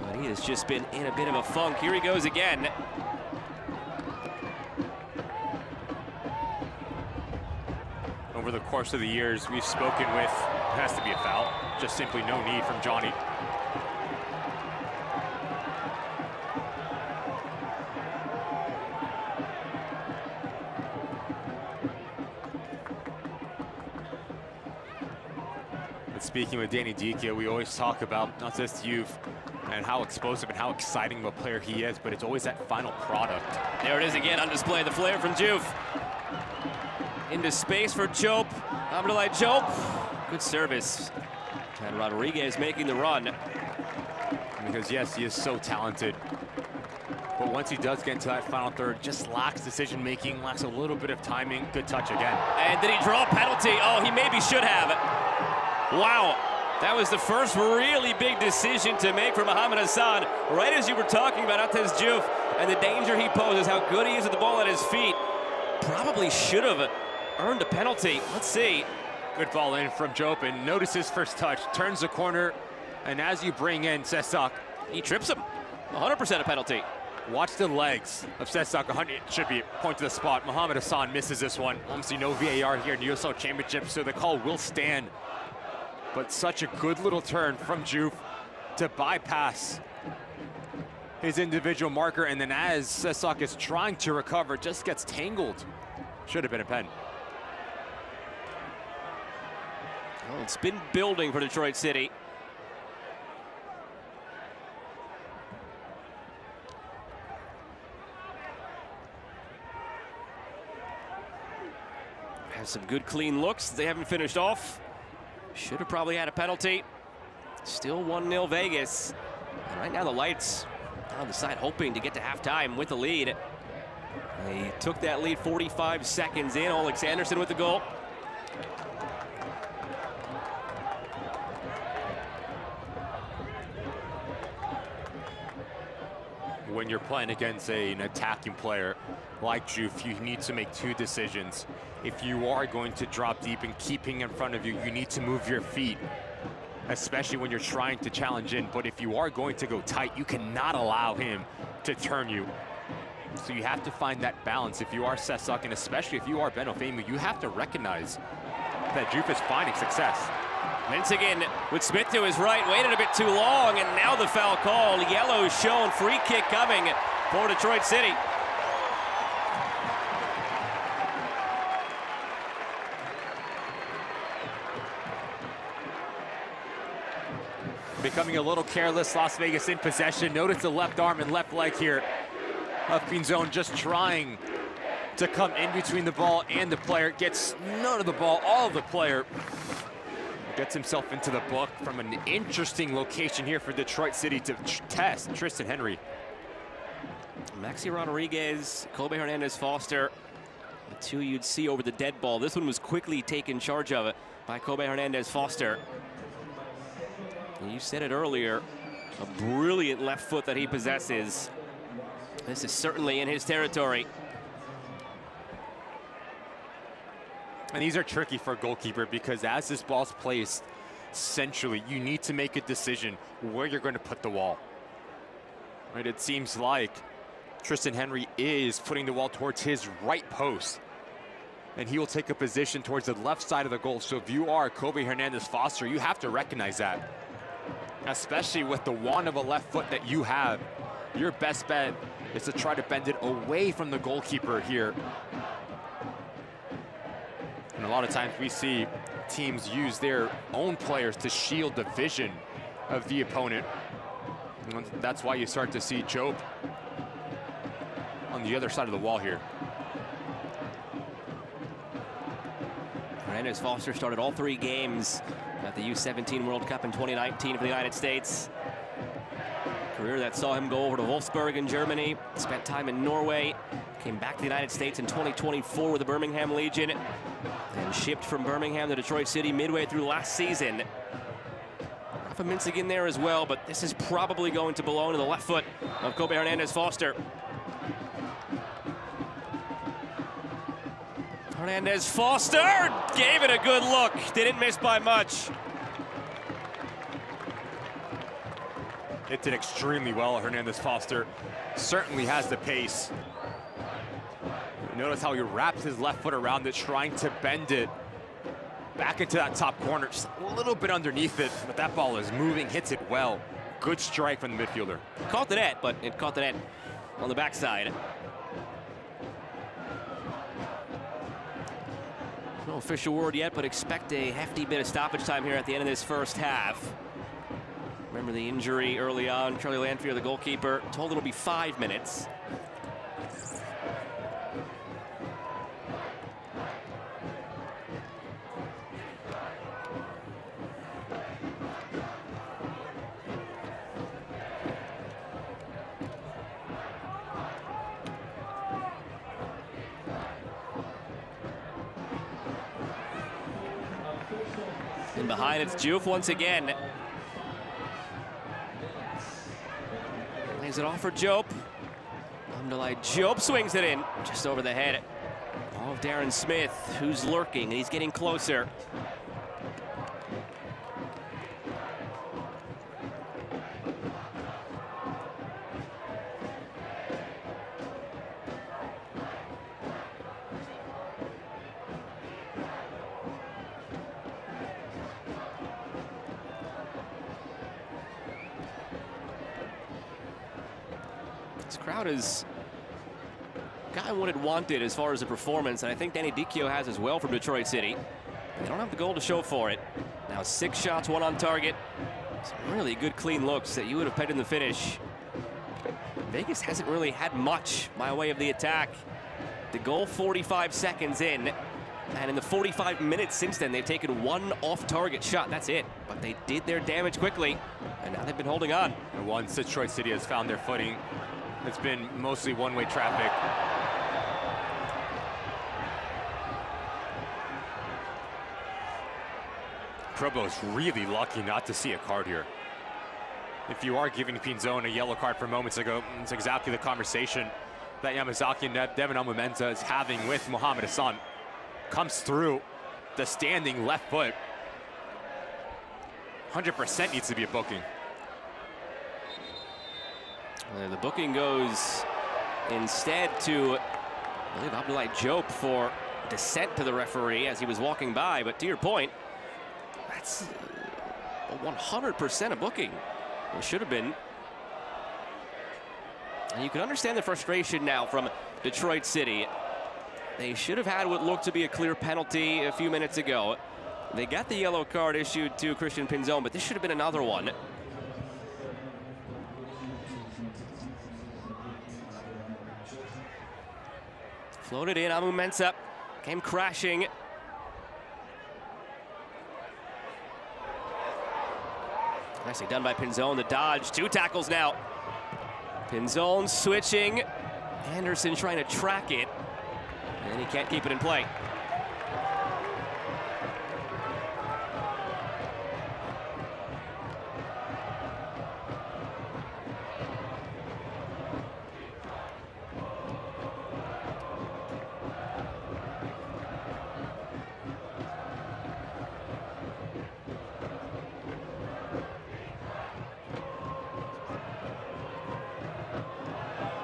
But he has just been in a bit of a funk. Here he goes again. Over the course of the years we've spoken with, it has to be a foul. Just simply no need from Johnny. But speaking with Danny Dikia, we always talk about not just youth and how explosive and how exciting of a player he is, but it's always that final product. There it is again on display, the flare from Diouf. Into space for Jope. Abdoulaye Jope. Good service. And Rodriguez making the run. Because yes, he is so talented. But once he does get into that final third, just lacks decision making, lacks a little bit of timing. Good touch again. And did he draw a penalty? Oh, he maybe should have. Wow. That was the first really big decision to make for Mohamed Hassan. Right as you were talking about Matez Diouf and the danger he poses, how good he is with the ball at his feet. Probably should have earned a penalty. Let's see. Good ball in from Jope, and notice his first touch. Turns the corner, and as you bring in Sesak, he trips him. 100% a penalty. Watch the legs of Sesak. 100 should be point to the spot. Mohamed Hassan misses this one. Obviously no VAR here in the USL Championship, so the call will stand. But such a good little turn from Diouf to bypass his individual marker, and then as Sesak is trying to recover, just gets tangled. Should have been a pen. Well, it's been building for Detroit City. Has some good clean looks. They haven't finished off. Should have probably had a penalty. Still 1-0 Vegas. And right now the Lights on the side hoping to get to halftime with the lead. They took that lead 45 seconds in. Alex Anderson with the goal. When you're playing against an attacking player like Diouf, you need to make 2 decisions. If you are going to drop deep and keeping in front of you, you need to move your feet, especially when you're trying to challenge in. But if you are going to go tight, you cannot allow him to turn you. So you have to find that balance. If you are Sesak, and especially if you are Benoflame, you have to recognize that Diouf is finding success. Minzigan with Smith to his right, waited a bit too long, and now the foul call. Yellow is shown, free kick coming for Detroit City. Becoming a little careless, Las Vegas in possession. Notice the left arm and left leg here of Pinzon, just trying to come in between the ball and the player. Gets none of the ball, all of the player. Gets himself into the book from an interesting location here for Detroit City to test Tristan Henry. Maxi Rodriguez, Kobe Hernandez-Foster, the two you'd see over the dead ball. This one was quickly taken charge of by Kobe Hernandez-Foster. You said it earlier, a brilliant left foot that he possesses. This is certainly in his territory. And these are tricky for a goalkeeper because as this ball's placed centrally, you need to make a decision where you're going to put the wall. Right, it seems like Tristan Henry is putting the wall towards his right post, and he will take a position towards the left side of the goal. So if you are Kobe Hernandez-Foster, you have to recognize that, especially with the wand of a left foot that you have. Your best bet is to try to bend it away from the goalkeeper here. And a lot of times we see teams use their own players to shield the vision of the opponent. And that's why you start to see Job on the other side of the wall here. Hernandez-Foster started all 3 games at the U17 World Cup in 2019 for the United States. Career that saw him go over to Wolfsburg in Germany, spent time in Norway, came back to the United States in 2024 with the Birmingham Legion, and shipped from Birmingham to Detroit City midway through last season. Rafa Minzig in there as well, but this is probably going to belong to the left foot of Kobe Hernandez-Foster. Hernandez-Foster gave it a good look, didn't miss by much. It did extremely well. Hernandez-Foster certainly has the pace. Notice how he wraps his left foot around it, trying to bend it back into that top corner, just a little bit underneath it, but that ball is moving, hits it well. Good strike from the midfielder. Caught the net, but it caught the net on the backside. No official word yet, but expect a hefty bit of stoppage time here at the end of this first half. Remember the injury early on. Charlie Lanfear, the goalkeeper, told it'll be 5 minutes. And behind it's Juve once again. Lays it off for Job. Job swings it in just over the head of Darren Smith, who's lurking, and he's getting closer. This crowd is gotten what it wanted as far as the performance, and I think Danny Dicchio has as well from Detroit City. They don't have the goal to show for it. Now 6 shots, 1 on target. Some really good clean looks that you would have pegged in the finish. Vegas hasn't really had much by way of the attack. The goal 45 seconds in, and in the 45 minutes since then, they've taken 1 off-target shot. That's it. But they did their damage quickly, and now they've been holding on. And once Detroit City has found their footing, it's been mostly one-way traffic. Probo's really lucky not to see a card here. If you are giving Pinzon a yellow card for moments ago, it's exactly the conversation that Yamazaki and Devin Almumenta is having with Mohamed Hassan. Comes through the standing left foot. 100% needs to be a booking. The booking goes instead to, I believe, Abdoulaye Diop for dissent to the referee as he was walking by. But to your point, that's 100% a booking. It should have been. And you can understand the frustration now from Detroit City. They should have had what looked to be a clear penalty a few minutes ago. They got the yellow card issued to Christian Pinzon, but this should have been another one. Floated in, Amu Mensah came crashing. Nicely done by Pinzon, the dodge. 2 tackles now. Pinzon switching. Anderson trying to track it, and he can't keep it in play.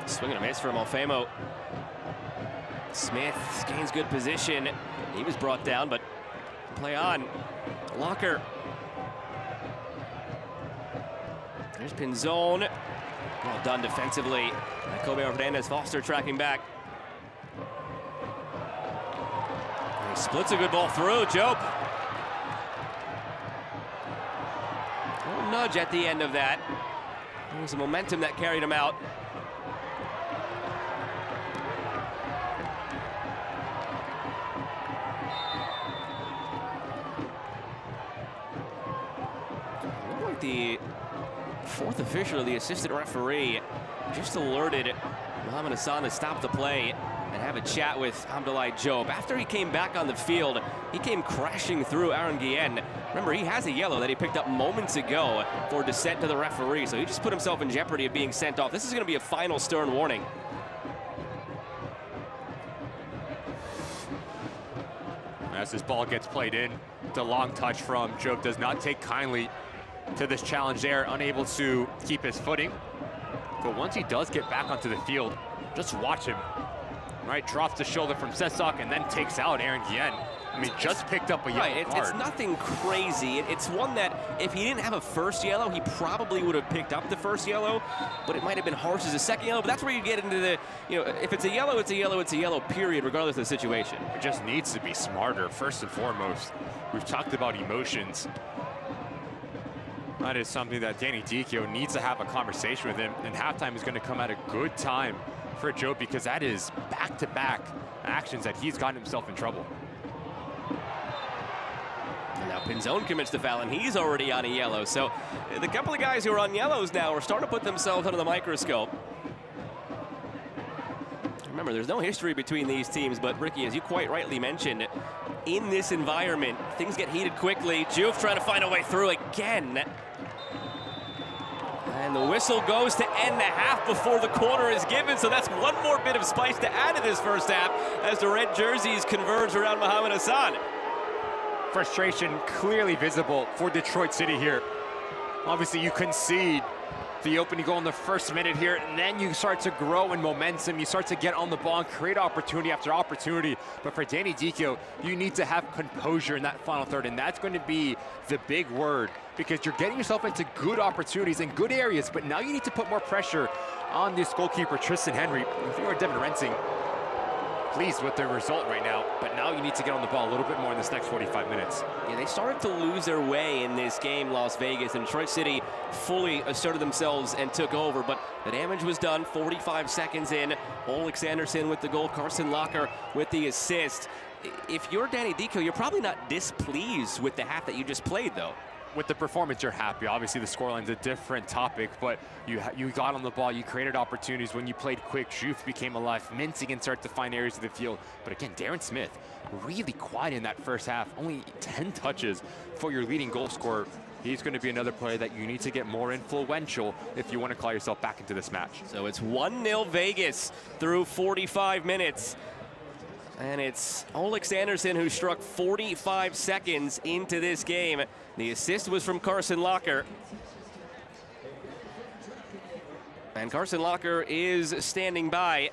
Swing and a miss from Alfamo. Smith gains good position. He was brought down, but play on. Locker. There's Pinzon. Well done defensively. Kobe Hernandez Foster tracking back. And he splits a good ball through. Jope. A little nudge at the end of that. There was some momentum that carried him out. The 4th official, the assistant referee, just alerted Mohamed Hassan to stop the play and have a chat with Hamdallah Jobe. After he came back on the field, he came crashing through Aaron Guillen. Remember, he has a yellow that he picked up moments ago for dissent to the referee, so he just put himself in jeopardy of being sent off. This is going to be a final stern warning. As this ball gets played in, it's a long touch from Jobe. Does not take kindly to this challenge there, unable to keep his footing. But once he does get back onto the field, just watch him. Right, drops the shoulder from Sesak and then takes out Aaron Guillen. I mean, just picked up a yellow card. It's nothing crazy. It's one that if he didn't have a first yellow, he probably would have picked up the first yellow, but it might have been harsh as a second yellow. But that's where you get into the, if it's a yellow, it's a yellow, it's a yellow, period, regardless of the situation. It just needs to be smarter, first and foremost. We've talked about emotions. That is something that Danny Dicchio needs to have a conversation with him, and halftime is going to come at a good time for Jobe because that is back-to-back actions that he's gotten himself in trouble. And now Pinzon commits the foul, and he's already on a yellow. So the couple of guys who are on yellows now are starting to put themselves under the microscope. Remember, there's no history between these teams, but Ricky, as you quite rightly mentioned, in this environment, things get heated quickly. Juve trying to find a way through again. And the whistle goes to end the half before the quarter is given, so that's one more bit of spice to add to this first half as the red jerseys converge around Mohamed Hassan. Frustration clearly visible for Detroit City here. Obviously, you concede the opening goal in the first minute here, and then you start to grow in momentum. You start to get on the ball and create opportunity after opportunity. But for Danny Dicchio, you need to have composure in that final third, and that's going to be the big word because you're getting yourself into good opportunities in good areas, but now you need to put more pressure on this goalkeeper, Tristan Henry. If you are Devin Rensing, pleased with the result right now, but now you need to get on the ball a little bit more in this next 45 minutes. Yeah, they started to lose their way in this game, Las Vegas, and Detroit City fully asserted themselves and took over, but the damage was done 45 seconds in. Alex Anderson with the goal, Carson Locker with the assist. If you're Danny Dicchio, you're probably not displeased with the half that you just played, though. With the performance, you're happy. Obviously, the scoreline's a different topic, but you got on the ball, you created opportunities. When you played quick, Juve became alive. Minsigan started to find areas of the field. But again, Darren Smith, really quiet in that first half. Only 10 touches for your leading goal scorer. He's going to be another player that you need to get more influential if you want to call yourself back into this match. So it's 1-0 Vegas through 45 minutes. And it's Alex Anderson who struck 45 seconds into this game. The assist was from Carson Locker. And Carson Locker is standing by.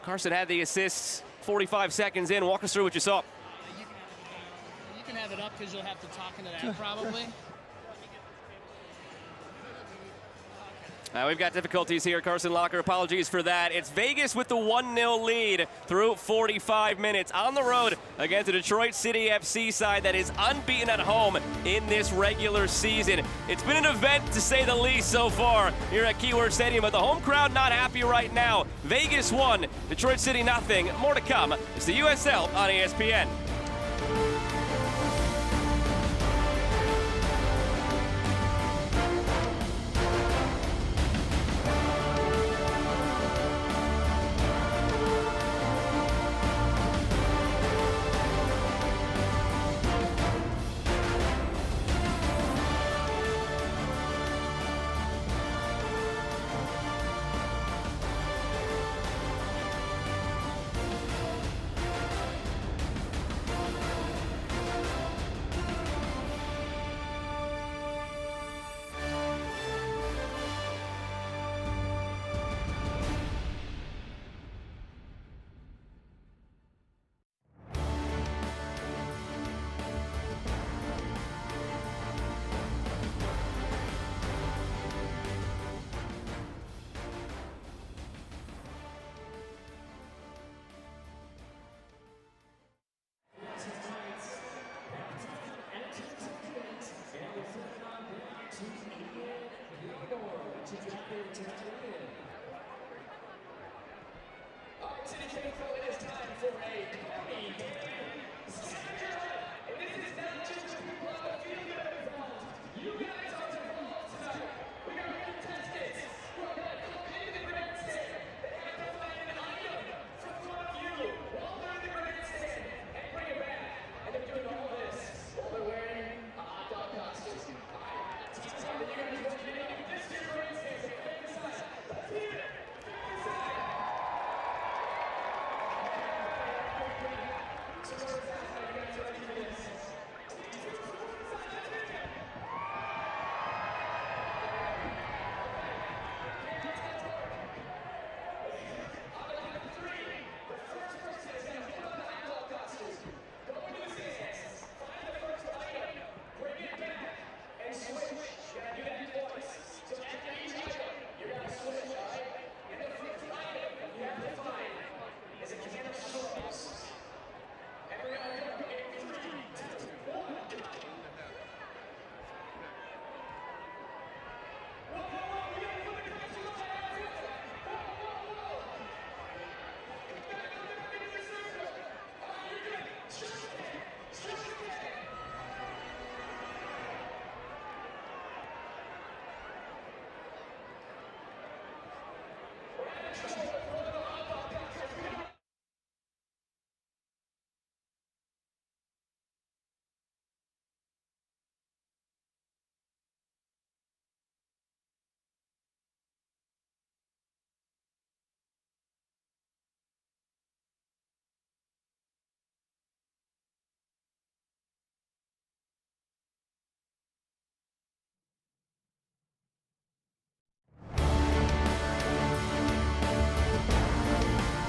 Carson had the assists 45 seconds in. Walk us through what you saw. You can have it up because you'll have to talk into that probably. We've got difficulties here. Carson Locker, apologies for that. It's Vegas with the 1-0 lead through 45 minutes on the road against the Detroit City FC side that is unbeaten at home in this regular season. It's been an event to say the least so far here at Keyword Stadium, but the home crowd not happy right now. Vegas 1, Detroit City nothing. More to come. It's the USL on ESPN.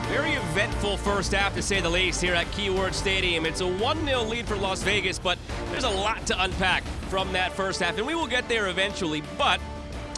Very eventful first half, to say the least, here at Keyword Stadium. It's a 1-0 lead for Las Vegas, but there's a lot to unpack from that first half, and we will get there eventually, but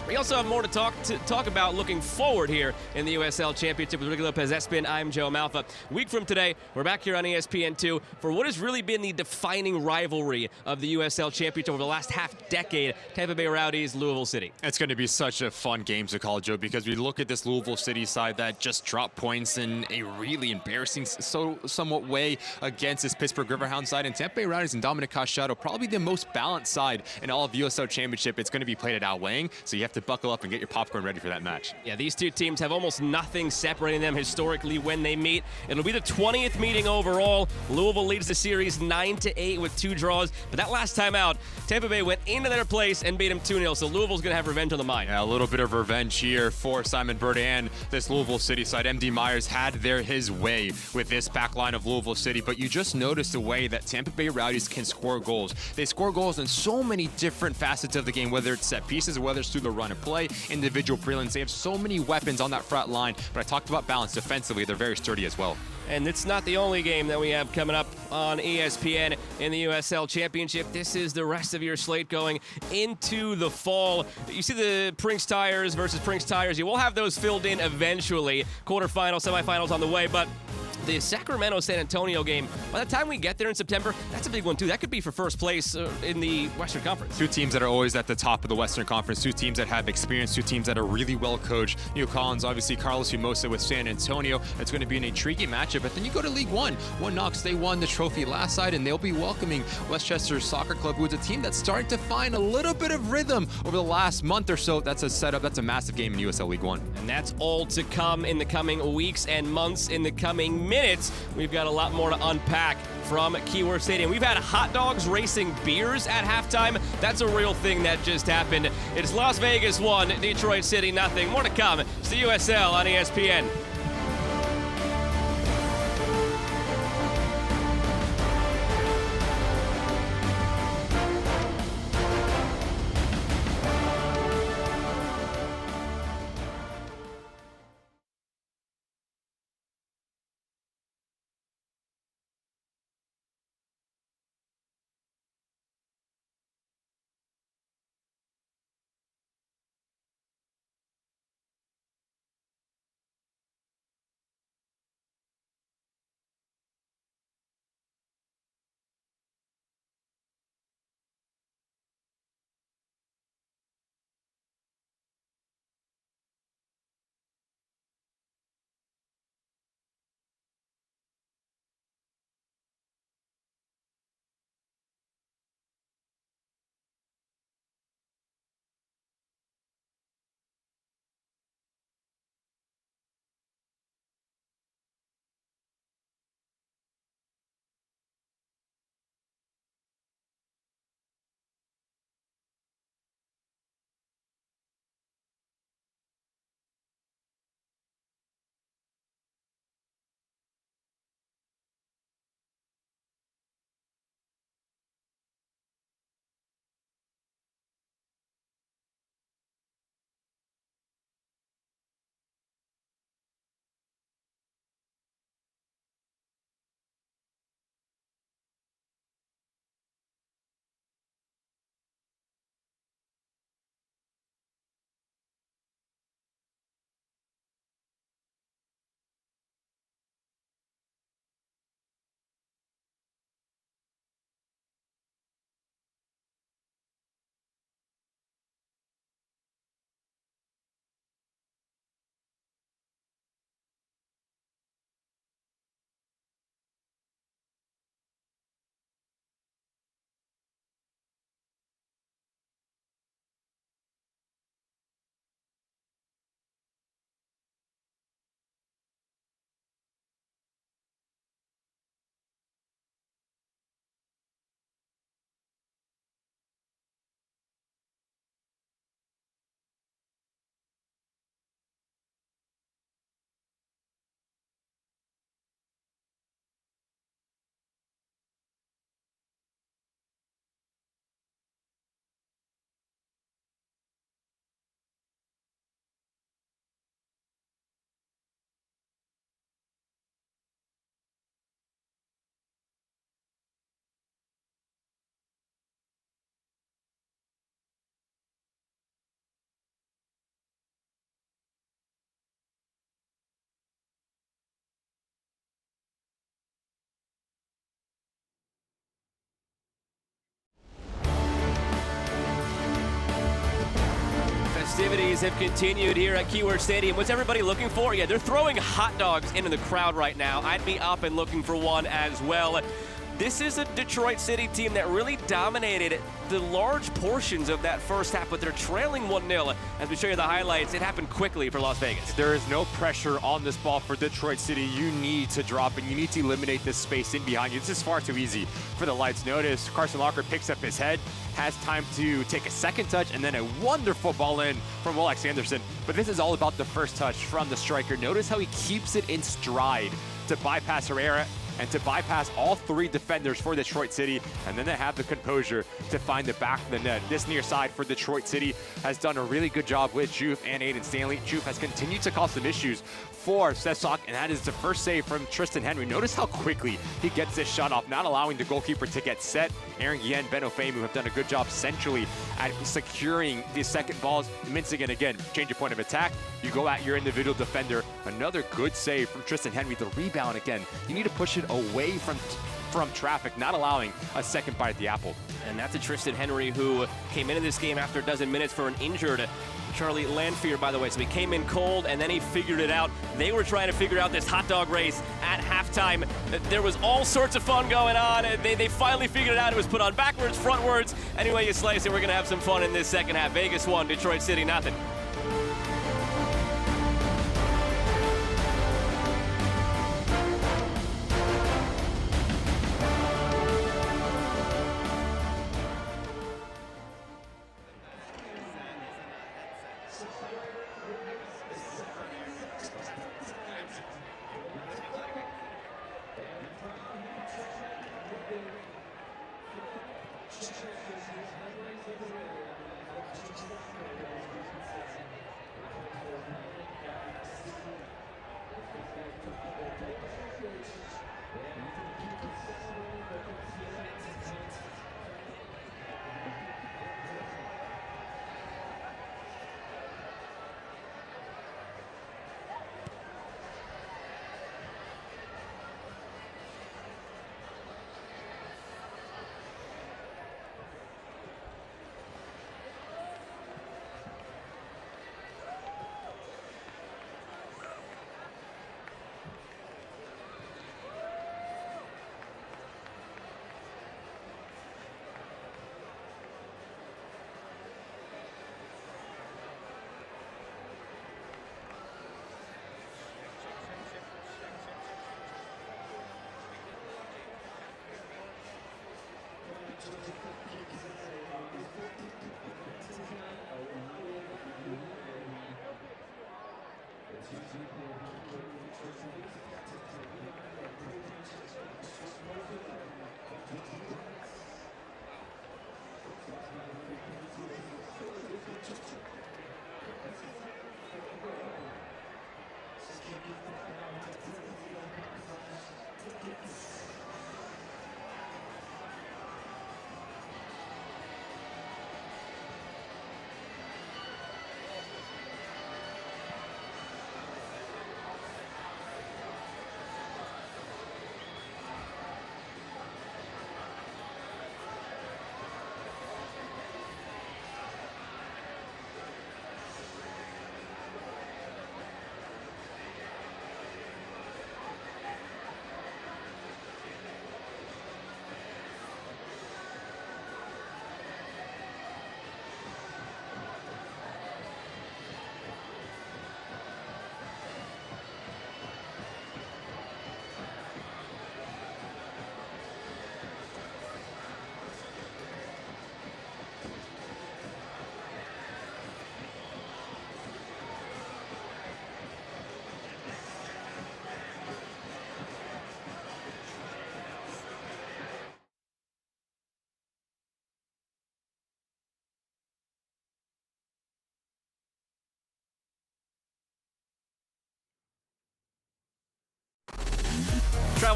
we also have more to talk about looking forward here in the USL Championship with Ricky Lopez Espin. I'm Joe Malfa. A week from today, we're back here on ESPN2 for what has really been the defining rivalry of the USL Championship over the last half-decade, Tampa Bay Rowdies, Louisville City. It's going to be such a fun game to call, Joe, because we look at this Louisville City side that just dropped points in a really embarrassing, somewhat way against this Pittsburgh Riverhound side, and Tampa Bay Rowdies and Dominic Casciato, probably the most balanced side in all of the USL Championship. It's going to be played at Outweighing, so you have to buckle up and get your popcorn ready for that match. Yeah, these two teams have almost nothing separating them historically when they meet. It'll be the 20th meeting overall. Louisville leads the series 9-8 with 2 draws, but that last time out, Tampa Bay went into their place and beat them 2-0, so Louisville's going to have revenge on the mind. Yeah, a little bit of revenge here for Simon Bird and this Louisville City side. MD Myers had his way with this back line of Louisville City, but you just notice the way that Tampa Bay Rowdies can score goals. They score goals in so many different facets of the game, whether it's set pieces or whether it's through the run and play, individual brilliance. They have so many weapons on that front line, but I talked about balance defensively. They're very sturdy as well. And it's not the only game that we have coming up on ESPN in the USL Championship. This is the rest of your slate going into the fall. You see the Prince Tires versus Prince Tires. You will have those filled in eventually. Quarterfinals, semifinals on the way, but the Sacramento-San Antonio game, by the time we get there in September, that's a big one too. That could be for first place in the Western Conference. Two teams that are always at the top of the Western Conference, two teams that have experience, two teams that are really well coached. Neil Collins, obviously Carlos Humosa with San Antonio. It's going to be an intriguing matchup, but then you go to League One. One Knox, they won the trophy last side, and they'll be welcoming Westchester Soccer Club, who is a team that's starting to find a little bit of rhythm over the last month or so. That's a setup, that's a massive game in USL League One. And that's all to come in the coming weeks and months, in the coming minutes. We've got a lot more to unpack from Keyword Stadium. We've had hot dogs racing beers at halftime. That's a real thing that just happened. It's Las Vegas 1, Detroit City nothing. More to come. It's the USL on ESPN. days have continued here at Keyword Stadium. What's everybody looking for? Yeah, they're throwing hot dogs into the crowd right now. I'd be up and looking for one as well. This is a Detroit City team that really dominated the large portions of that first half, but they're trailing 1-0. As we show you the highlights, it happened quickly for Las Vegas. There is no pressure on this ball for Detroit City. You need to drop and you need to eliminate this space in behind you. This is far too easy for the Lights. Notice Carson Locker picks up his head, has time to take a second touch, and then a wonderful ball in from Will Anderson. But this is all about the first touch from the striker. Notice how he keeps it in stride to bypass Herrera and to bypass all three defenders for Detroit City, and then they have the composure to find the back of the net. This near side for Detroit City has done a really good job with Juve and Aiden Stanley. Juve has continued to cause some issues for Sesok, and that is the first save from Tristan Henry. Notice how quickly he gets this shot off, not allowing the goalkeeper to get set. Aaron Guillen, Ben Ofemu have done a good job centrally at securing the second balls. Minsigan again, change your point of attack. You go at your individual defender. Another good save from Tristan Henry. The rebound again. You need to push it away from traffic, not allowing a second bite at the apple. And that's a Tristan Henry who came into this game after a dozen minutes for an injured Charlie Landfear, by the way. So he came in cold and then he figured it out. They were trying to figure out this hot dog race at halftime. There was all sorts of fun going on. They finally figured it out. It was put on backwards, frontwards. Anyway you slice it, we're going to have some fun in this second half. Vegas 1, Detroit City nothing.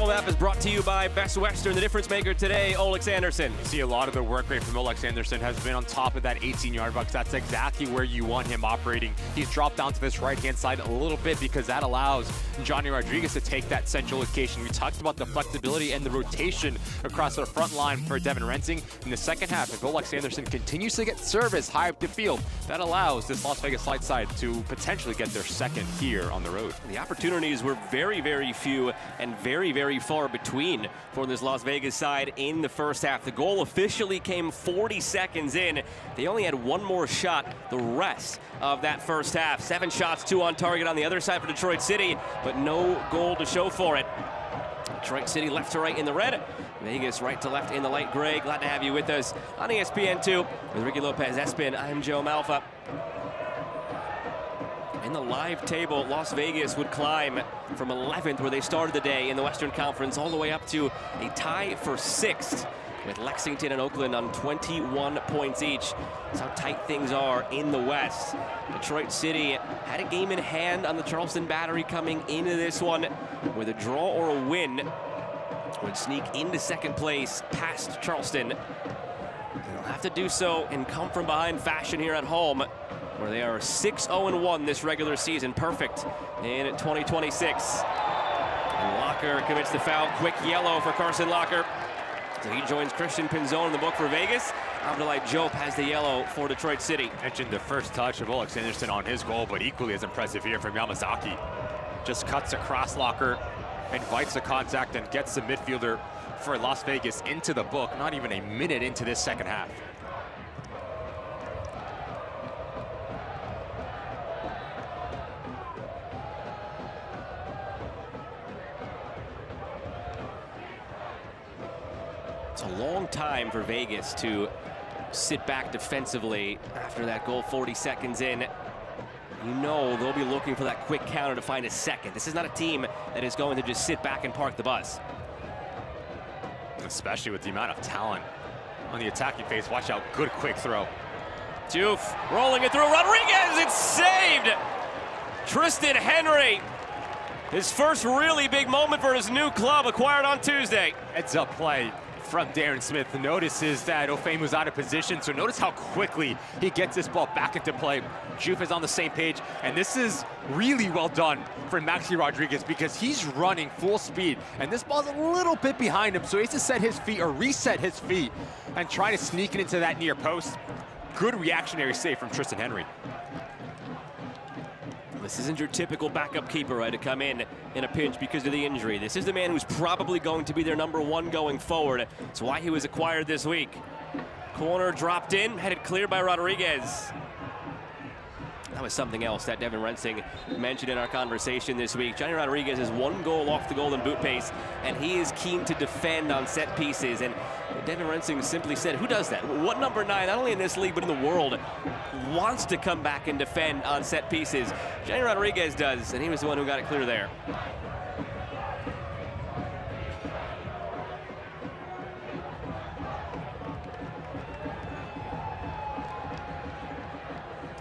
travel map is brought to you by Best Western, the difference maker today, Olex Anderson. You see a lot of the work rate from Olex Anderson has been on top of that 18-yard box. That's exactly where you want him operating. He's dropped down to this right-hand side a little bit because that allows Johnny Rodriguez to take that central location. We talked about the flexibility and the rotation across the front line for Devin Rensing. In the second half, if Olex Anderson continues to get service high up the field, that allows this Las Vegas light side to potentially get their second here on the road. The opportunities were very, very few and very, very far between for this Las Vegas side in the first half. The goal officially came 40 seconds in. They only had one more shot the rest of that first half. 7 shots, 2 on target on the other side for Detroit City, but no goal to show for it. Detroit City left to right in the red, Vegas right to left in the light gray. Glad to have you with us on ESPN2 with Ricky Lopez Espin. I'm Joe Malfa. In the live table, Las Vegas would climb from 11th, where they started the day in the Western Conference, all the way up to a tie for 6th, with Lexington and Oakland on 21 points each. That's how tight things are in the West. Detroit City had a game in hand on the Charleston Battery coming into this one, with a draw or a win would sneak into second place past Charleston. They'll have to do so in come-from-behind fashion here at home, where they are 6-0-1 this regular season. Perfect in 2026. And Locker commits the foul. Quick yellow for Carson Locker. So he joins Christian Pinzon in the book for Vegas. Abdoulaye Diop has the yellow for Detroit City. Mentioned the first touch of Olex Anderson on his goal, but equally as impressive here from Yamazaki. Just cuts across Locker, invites the contact, and gets the midfielder for Las Vegas into the book. Not even a minute into this second half. It's a long time for Vegas to sit back defensively after that goal 40 seconds in. You know they'll be looking for that quick counter to find a second. This is not a team that is going to just sit back and park the bus. Especially with the amount of talent on the attacking phase. Watch out, good quick throw. Diouf rolling it through Rodriguez, it's saved! Tristan Henry, his first really big moment for his new club, acquired on Tuesday. Heads up play from Darren Smith. Notices that Ofame was out of position, so notice how quickly he gets this ball back into play. Diouf is on the same page, and this is really well done for Maxi Rodriguez because he's running full speed, and this ball's a little bit behind him, so he has to set his feet or reset his feet and try to sneak it into that near post. Good reactionary save from Tristan Henry. This isn't your typical backup keeper, right, to come in a pinch because of the injury. This is the man who's probably going to be their #1 going forward. It's why he was acquired this week. Corner dropped in, headed clear by Rodriguez. That was something else that Devin Rensing mentioned in our conversation this week. Johnny Rodriguez has 1 goal off the golden boot pace, and he is keen to defend on set pieces. And Devin Rensing simply said, who does that? What #9, not only in this league, but in the world, wants to come back and defend on set pieces? Johnny Rodriguez does, and he was the one who got it clear there.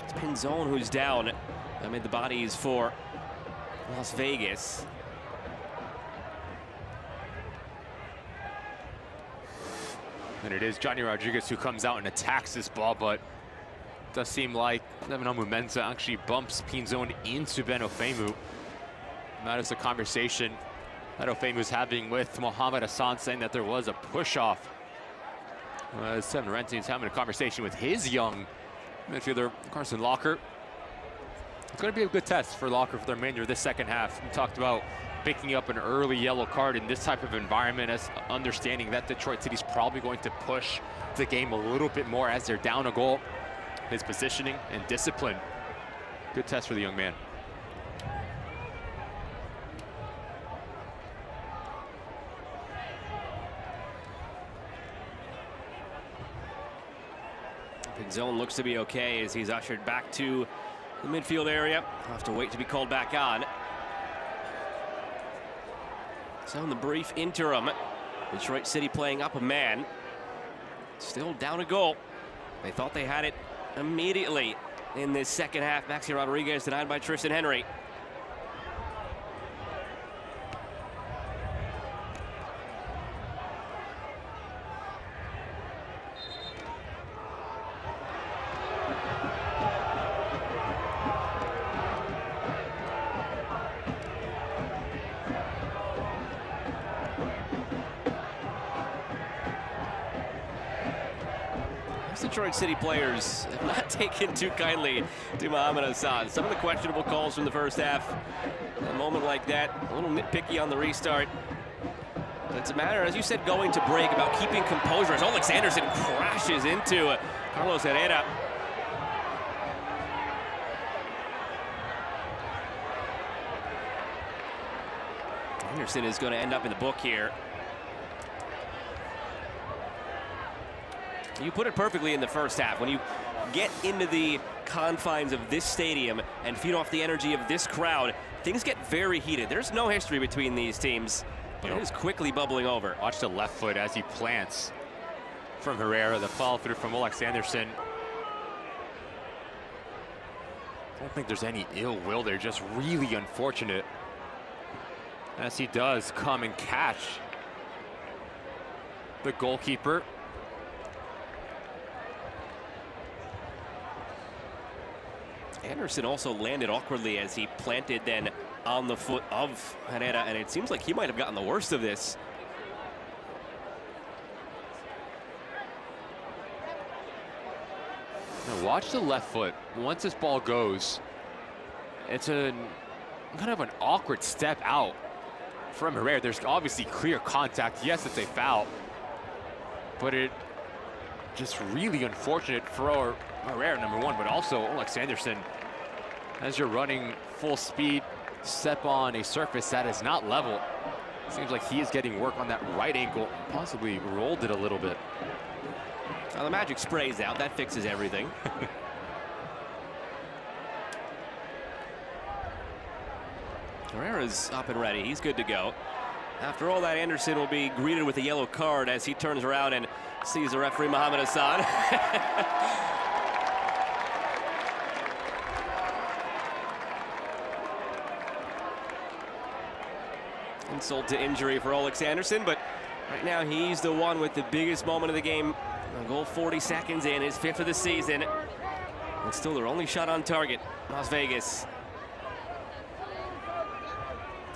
It's Pinzon who's down amid the bodies for Las Vegas. And it is Johnny Rodriguez who comes out and attacks this ball, but it does seem like Devin Amumensa actually bumps Pinzon into Ben Ofemu. And that is a conversation that Ofemu was having with Mohamed Hassan, saying that there was a push-off. Devin Rensing is having a conversation with his young midfielder, Carson Locker. It's going to be a good test for Locker for the remainder of this second half. We talked about picking up an early yellow card in this type of environment, as understanding that Detroit City's probably going to push the game a little bit more as they're down a goal. His positioning and discipline, good test for the young man. Pinzon looks to be okay as he's ushered back to the midfield area. He'll have to wait to be called back on. So in the brief interim, Detroit City playing up a man. Still down a goal. They thought they had it immediately in this second half. Maxi Rodriguez denied by Tristan Henry. Most Detroit City players have not taken too kindly to Mohamed Hassan. Some of the questionable calls from the first half. A moment like that, a little nitpicky on the restart. But it's a matter, as you said, going to break, about keeping composure as Alex Anderson crashes into Carlos Herrera. Anderson is going to end up in the book here. You put it perfectly in the first half. When you get into the confines of this stadium and feed off the energy of this crowd, things get very heated. There's no history between these teams, but it is quickly bubbling over. Watch the left foot as he plants from Herrera, the follow through from Alex Anderson. I don't think there's any ill will there, just really unfortunate. As he does come and catch the goalkeeper. Anderson also landed awkwardly as he planted then on the foot of Herrera, and it seems like he might have gotten the worst of this. Now watch the left foot. Once this ball goes, it's a kind of an awkward step out from Herrera. There's obviously clear contact. Yes, it's a foul, but it just really unfortunate for Herrera, number one, but also Alex Anderson. As you're running full speed, step on a surface that is not level. Seems like he is getting work on that right ankle, possibly rolled it a little bit. Now the magic spray's out, that fixes everything. Herrera's up and ready, he's good to go. After all that, Anderson will be greeted with a yellow card as he turns around and sees the referee, Mohamed Hassan. Insult to injury for Alex Anderson, but right now he's the one with the biggest moment of the game. A goal 40 seconds in, his 5th of the season. And still their only shot on target, Las Vegas.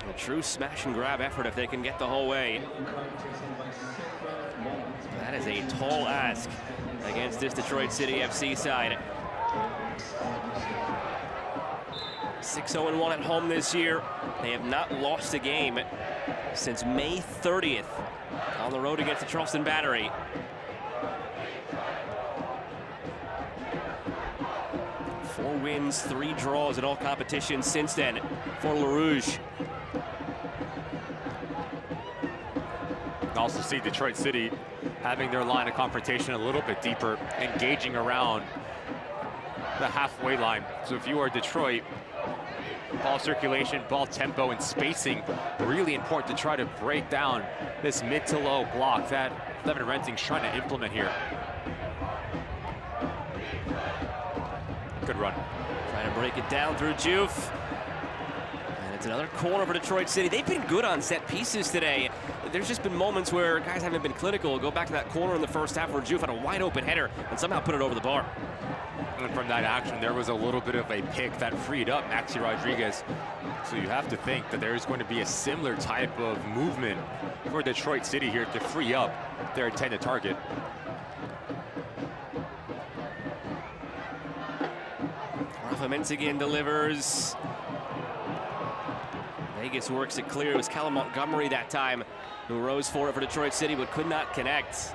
A true smash and grab effort if they can get the whole way. That is a tall ask against this Detroit City FC side. 6-0-1 at home this year. They have not lost a game since May 30th on the road against the Charleston Battery. Four wins, 3 draws in all competitions since then for Le Rouge. Also see Detroit City having their line of confrontation a little bit deeper, engaging around the halfway line. So if you are Detroit, ball circulation, ball tempo, and spacing, really important to try to break down this mid to low block that Levin Renting's trying to implement here. Good run. Trying to break it down through Juve. And it's another corner for Detroit City. They've been good on set pieces today. There's just been moments where guys haven't been clinical. Go back to that corner in the first half where Juve had a wide open header and somehow put it over the bar. And from that action, there was a little bit of a pick that freed up Maxi Rodriguez. So you have to think that there's going to be a similar type of movement for Detroit City here to free up their intended target. Rafa Menzigan delivers. Vegas works it clear. It was Callum Montgomery that time who rose for it for Detroit City but could not connect.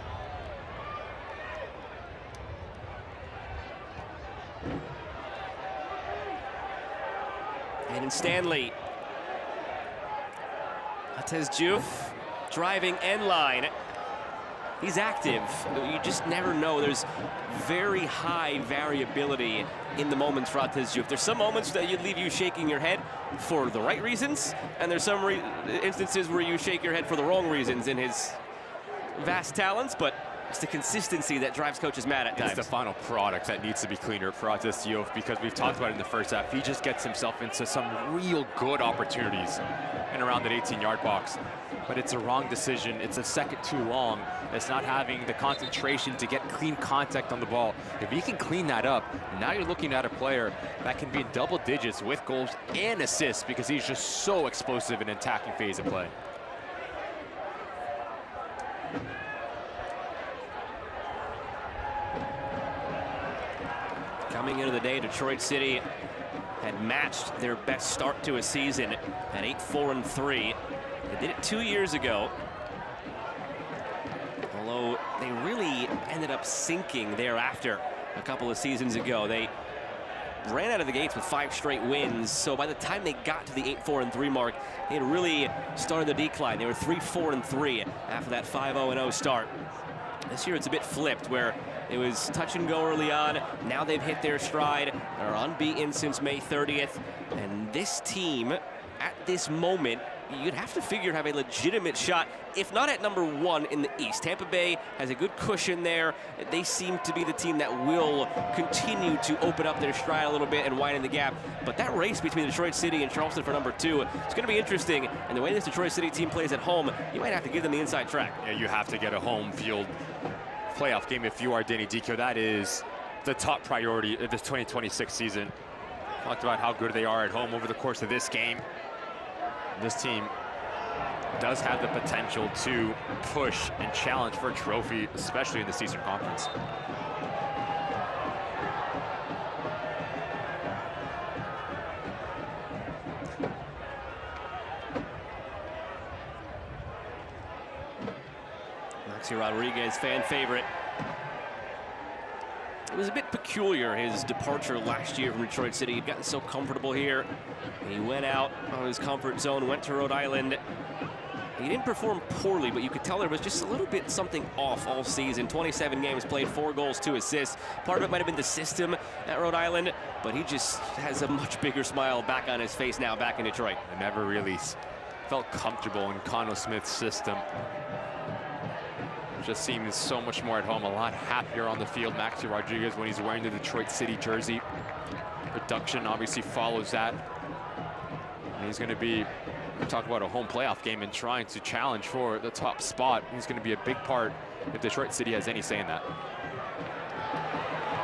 And Stanley. Matez Juve driving end line. He's active. You just never know. There's very high variability in the moments for Matez Juve. There's some moments that you'd leave you shaking your head for the right reasons, and there's some instances where you shake your head for the wrong reasons in his vast talents, but it's the consistency that drives coaches mad at times. It's the final product that needs to be cleaner for Matez Juve, because we've talked about it in the first half. He just gets himself into some real good opportunities and around that 18-yard box. But it's a wrong decision. It's a second too long. It's not having the concentration to get clean contact on the ball. If he can clean that up, now you're looking at a player that can be in double digits with goals and assists, because he's just so explosive in attacking phase of play. Coming into the day, Detroit City had matched their best start to a season at 8-4-3. They did it 2 years ago. Although they really ended up sinking thereafter a couple of seasons ago. They ran out of the gates with 5 straight wins. So by the time they got to the 8-4-3 mark, they had really started the decline. They were 3-4-3 after that 5-0-0 start. This year it's a bit flipped, where it was touch and go early on. Now they've hit their stride. They're unbeaten since May 30th. And this team, at this moment, you'd have to figure have a legitimate shot, if not at number 1 in the East. Tampa Bay has a good cushion there. They seem to be the team that will continue to open up their stride a little bit and widen the gap. But that race between Detroit City and Charleston for number 2, it's going to be interesting. And the way this Detroit City team plays at home, you might have to give them the inside track. Yeah, you have to get a home field playoff game if you are Danny Dico. That is the top priority of this 2026 season. Talked about how good they are at home over the course of this game. This team does have the potential to push and challenge for a trophy, especially in the Eastern Conference. Maxi Rodriguez, fan favorite. It was a bit peculiar, his departure last year from Detroit City. He'd gotten so comfortable here. He went out of his comfort zone, went to Rhode Island. He didn't perform poorly, but you could tell there was just a little bit something off all season. 27 games played, 4 goals, 2 assists. Part of it might have been the system at Rhode Island, but he just has a much bigger smile back on his face now, back in Detroit. I never really felt comfortable in Conno Smith's system. Just seems so much more at home, a lot happier on the field. Maxi Rodriguez, when he's wearing the Detroit City jersey. Production obviously follows that. And he's going to be, talk about a home playoff game and trying to challenge for the top spot. He's going to be a big part if Detroit City has any say in that.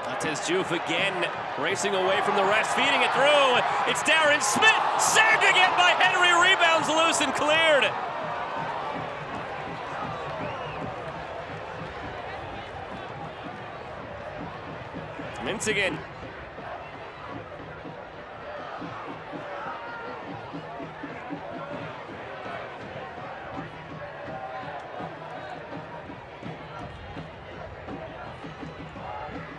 Montez Juve again, racing away from the rest, feeding it through. It's Darren Smith, saved again by Henry, rebounds loose and cleared. Minsigan.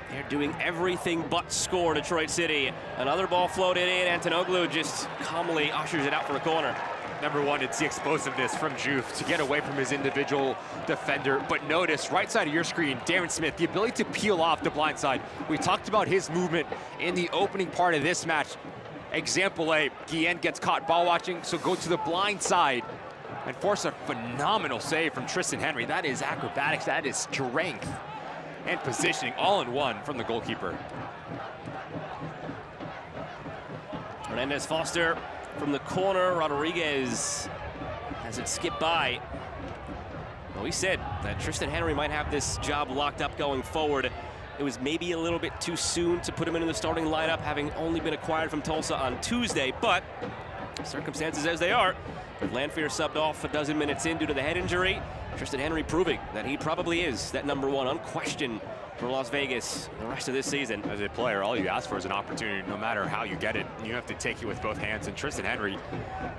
They're doing everything but score, Detroit City. Another ball floated in. Antonoglu just calmly ushers it out for a corner. Number 1, it's the explosiveness from Juve to get away from his individual defender. But notice, right side of your screen, Darren Smith, the ability to peel off the blind side. We talked about his movement in the opening part of this match. Example A, Guillen gets caught ball watching, so go to the blind side and force a phenomenal save from Tristan Henry. That is acrobatics, that is strength and positioning all in one from the goalkeeper. Hernandez Foster from the corner. Rodriguez has it skip by. Well, we said that Tristan Henry might have this job locked up going forward. It was maybe a little bit too soon to put him into the starting lineup, having only been acquired from Tulsa on Tuesday, but circumstances as they are, with Lanfear subbed off a dozen minutes in due to the head injury, Tristan Henry proving that he probably is that number 1 unquestioned for Las Vegas the rest of this season. As a player, all you ask for is an opportunity, no matter how you get it. You have to take it with both hands, and Tristan Henry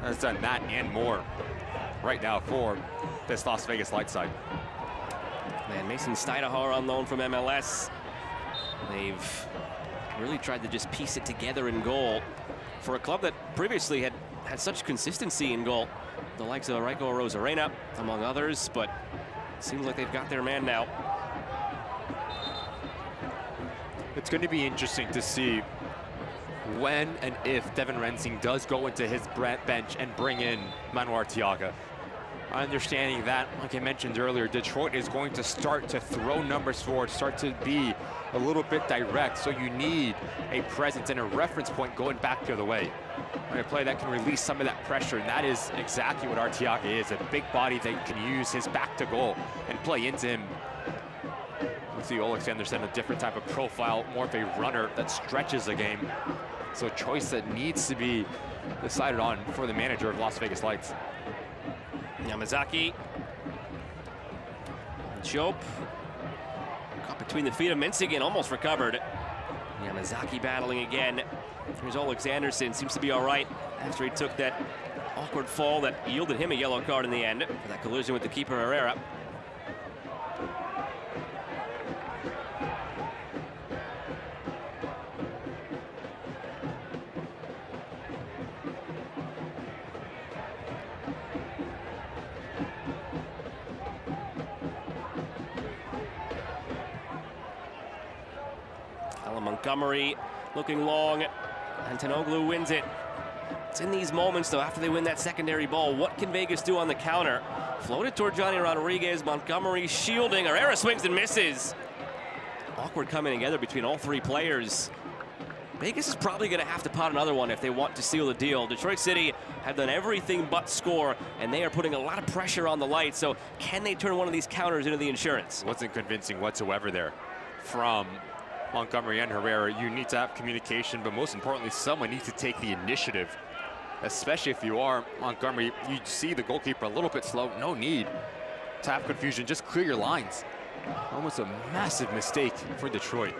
has done that and more right now for this Las Vegas light side. Man, Mason Steinahar on loan from MLS. They've really tried to just piece it together in goal for a club that previously had such consistency in goal. The likes of Raiko Rosarena, among others, but it seems like they've got their man now. It's going to be interesting to see when and if Devin Rensing does go into his bench and bring in Manuel Arteaga. Understanding that, like I mentioned earlier, Detroit is going to start to throw numbers forward, start to be a little bit direct, so you need a presence and a reference point going back the other way. A play that can release some of that pressure, and that is exactly what Arteaga is, a big body that can use his back to goal and play into him. We see Olex Anderson, a different type of profile, more of a runner that stretches the game. So a choice that needs to be decided on for the manager of Las Vegas Lights. Yamazaki. Jope. Caught between the feet of Minsigan, almost recovered. Yamazaki battling again. Here's Alexanderson, seems to be all right after he took that awkward fall that yielded him a yellow card in the end for that collision with the keeper Herrera. Montgomery looking long. Antonoglu wins it. It's in these moments, though, after they win that secondary ball, what can Vegas do on the counter? Floated toward Johnny Rodriguez. Montgomery shielding. Herrera swings and misses. Awkward coming together between all three players. Vegas is probably going to have to pot another one if they want to seal the deal. Detroit City have done everything but score, and they are putting a lot of pressure on the Lights. So can they turn one of these counters into the insurance? Wasn't convincing whatsoever there from Montgomery and Herrera. You need to have communication, but most importantly, someone needs to take the initiative, especially if you are Montgomery. You see the goalkeeper a little bit slow. No need to have confusion. Just clear your lines. Almost a massive mistake for Detroit.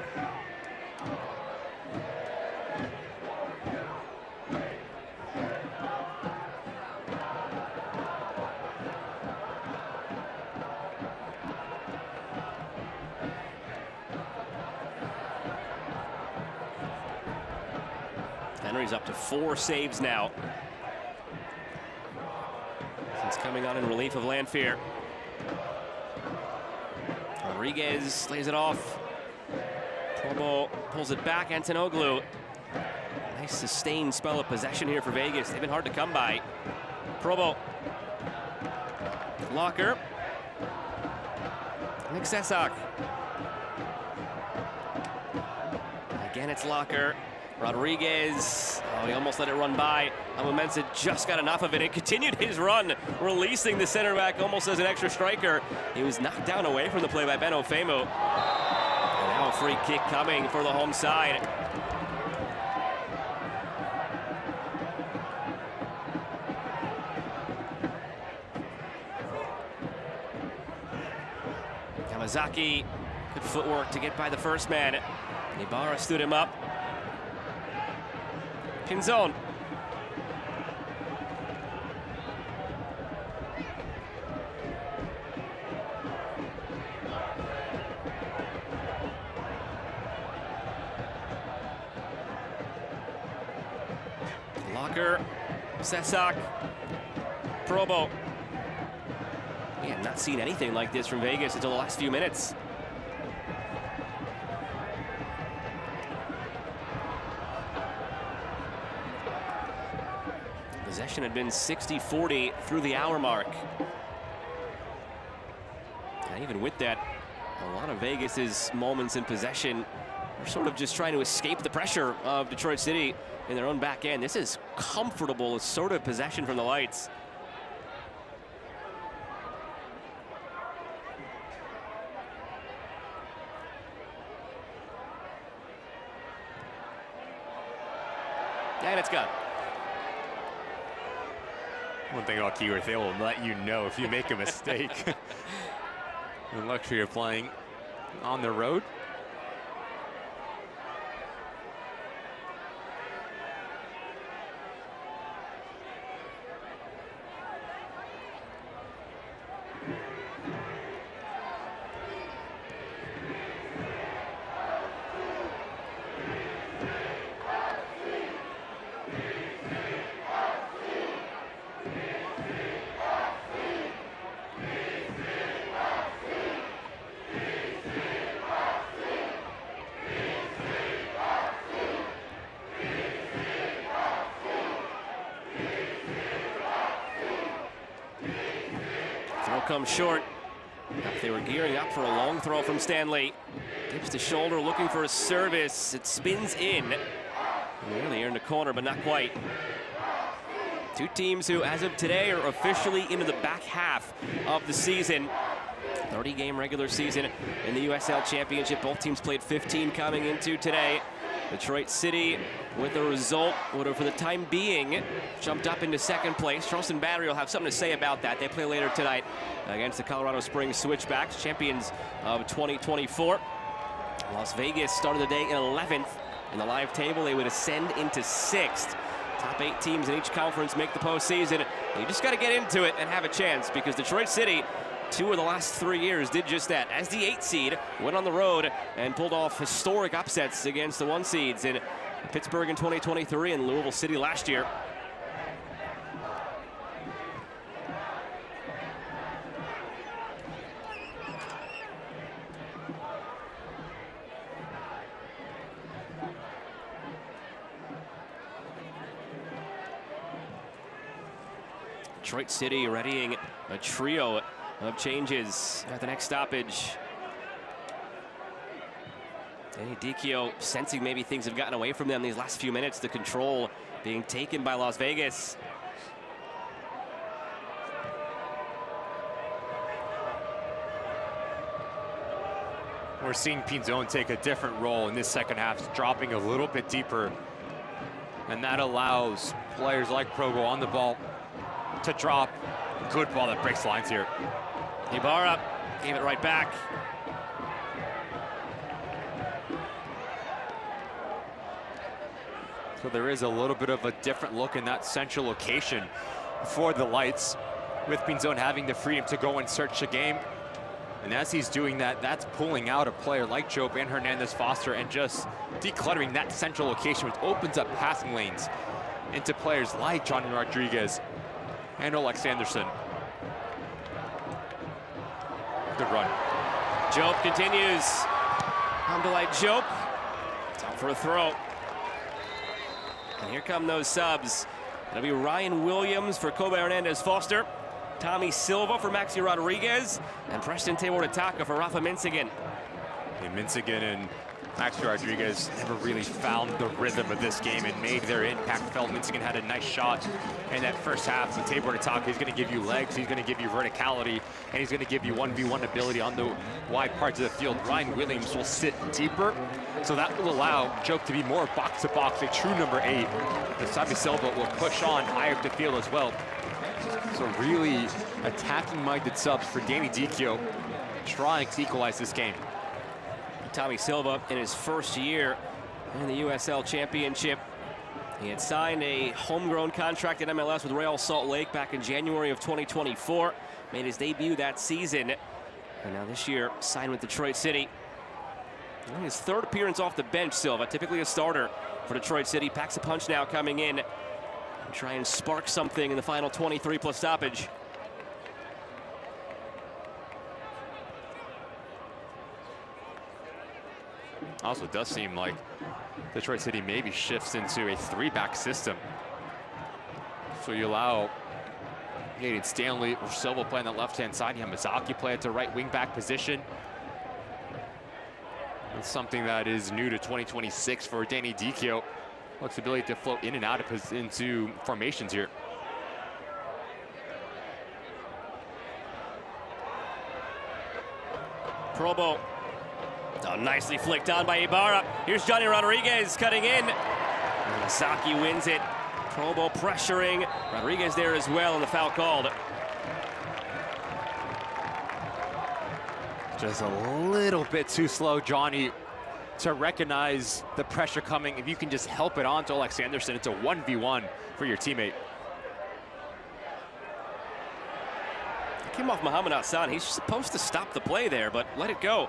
Henry's up to 4 saves now since coming on in relief of Lanfear. Rodriguez lays it off. Probo pulls it back. Antonoglu. Nice sustained spell of possession here for Vegas. They've been hard to come by. Probo. Locker. Nick Sesak. Again, it's Locker. Rodriguez, oh, he almost let it run by. Amumensa just got enough of it and continued his run, releasing the center back almost as an extra striker. He was knocked down away from the play by Ben Ofemu. And now a free kick coming for the home side. Yamazaki, good footwork to get by the first man. Ibarra stood him up. Pinzon. Locker. Sesak. Probo. We have not seen anything like this from Vegas until the last few minutes. Possession had been 60-40 through the hour mark. And even with that, a lot of Vegas's moments in possession are sort of just trying to escape the pressure of Detroit City in their own back end. This is comfortable sort of possession from the Lights. And it's gone. One thing about Keyworth, they will let you know if you make a mistake. The luxury of playing on the road. Throw comes short. They were gearing up for a long throw from Stanley. Dips to shoulder, looking for a service. It spins in. Nearly earned a corner, but not quite. Two teams who, as of today, are officially into the back half of the season. 30-game regular season in the USL Championship. Both teams played 15 coming into today. Detroit City, with a result, would have, for the time being, jumped up into second place. Charleston Battery will have something to say about that. They play later tonight against the Colorado Springs Switchbacks, champions of 2024. Las Vegas started the day in 11th. In the live table, they would ascend into 6th. Top 8 teams in each conference make the postseason. You just got to get into it and have a chance, because Detroit City, 2 of the last 3 years, did just that. As the 8th seed, went on the road and pulled off historic upsets against the 1 seeds in Pittsburgh in 2023 and Louisville City last year. Detroit City readying a trio of changes at the next stoppage. Danny Dicchio sensing maybe things have gotten away from them these last few minutes. The control being taken by Las Vegas. We're seeing Pinzon take a different role in this second half, dropping a little bit deeper. And that allows players like Probo on the ball to drop. Good ball that breaks lines here. Ibarra gave it right back. So there is a little bit of a different look in that central location for the Lights, with Pinzon having the freedom to go and search the game. And as he's doing that, that's pulling out a player like Jope and Hernandez Foster and just decluttering that central location, which opens up passing lanes into players like Johnny Rodriguez and Olex Anderson. Good run. Jope continues. Hamdullah Jope. Time for a throw. And here come those subs. It'll be Ryan Williams for Kobe Hernandez Foster, Tommy Silva for Maxi Rodriguez, and Preston Taylor-Ataka for Rafa Minsigan. And Minsigan and Maxi Rodriguez never really found the rhythm of this game and made their impact felt. Minsigan had a nice shot in that first half. With Taylor-Ataka, he's going to give you legs, he's going to give you verticality, and he's going to give you 1v1 ability on the wide parts of the field. Ryan Williams will sit deeper, so that will allow Jope to be more box-to-box, a true number 8. And Tommy Silva will push on higher up the field as well. So really attacking-minded subs for Danny Dicchio, trying to equalize this game. Tommy Silva in his first year in the USL Championship. He had signed a homegrown contract in MLS with Real Salt Lake back in January of 2024. Made his debut that season. And now this year, signed with Detroit City. And his 3rd appearance off the bench, Silva, typically a starter for Detroit City. Packs a punch now coming in. And try and spark something in the final 23 plus stoppage. Also does seem like Detroit City maybe shifts into a 3-back system. So you allow Nathan Stanley or Silva play on the left-hand side. Yamazaki play at the right wing-back position. That's something that is new to 2026 for Danny Dicchio. Flexibility to float in and out of into formations here. Probo. Oh, nicely flicked on by Ibarra. Here's Johnny Rodriguez cutting in. And Saki wins it. Probo pressuring. Rodriguez there as well, and the foul called. Just a little bit too slow, Johnny, to recognize the pressure coming. If you can just help it on to Olex Anderson, it's a 1v1 for your teammate. It came off Mohamed Hassan. He's supposed to stop the play there, but let it go.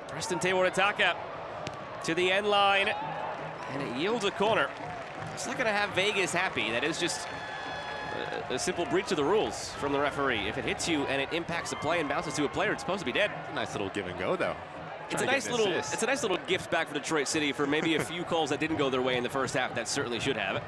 Preston Taylor-Ataka to the end line, and it yields a corner. It's not going to have Vegas happy. That is just a simple breach of the rules from the referee. If it hits you and it impacts the play and bounces to a player, it's supposed to be dead. Nice little give and go, though. It's a nice little gift back for Detroit City for maybe a few calls that didn't go their way in the first half. That certainly should have it.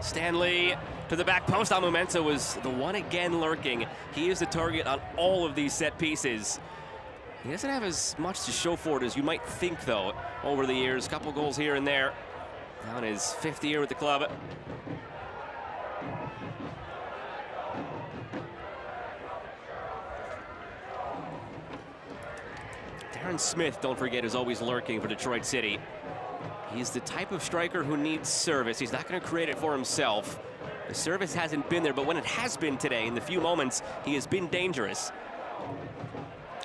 Stanley to the back post. Almumenta was the one again lurking. He is the target on all of these set pieces. He doesn't have as much to show for it as you might think, though, over the years. Couple goals here and there. Now in his 5th year with the club. Darren Smith, don't forget, is always lurking for Detroit City. He's the type of striker who needs service. He's not going to create it for himself. The service hasn't been there, but when it has been today, in the few moments, he has been dangerous.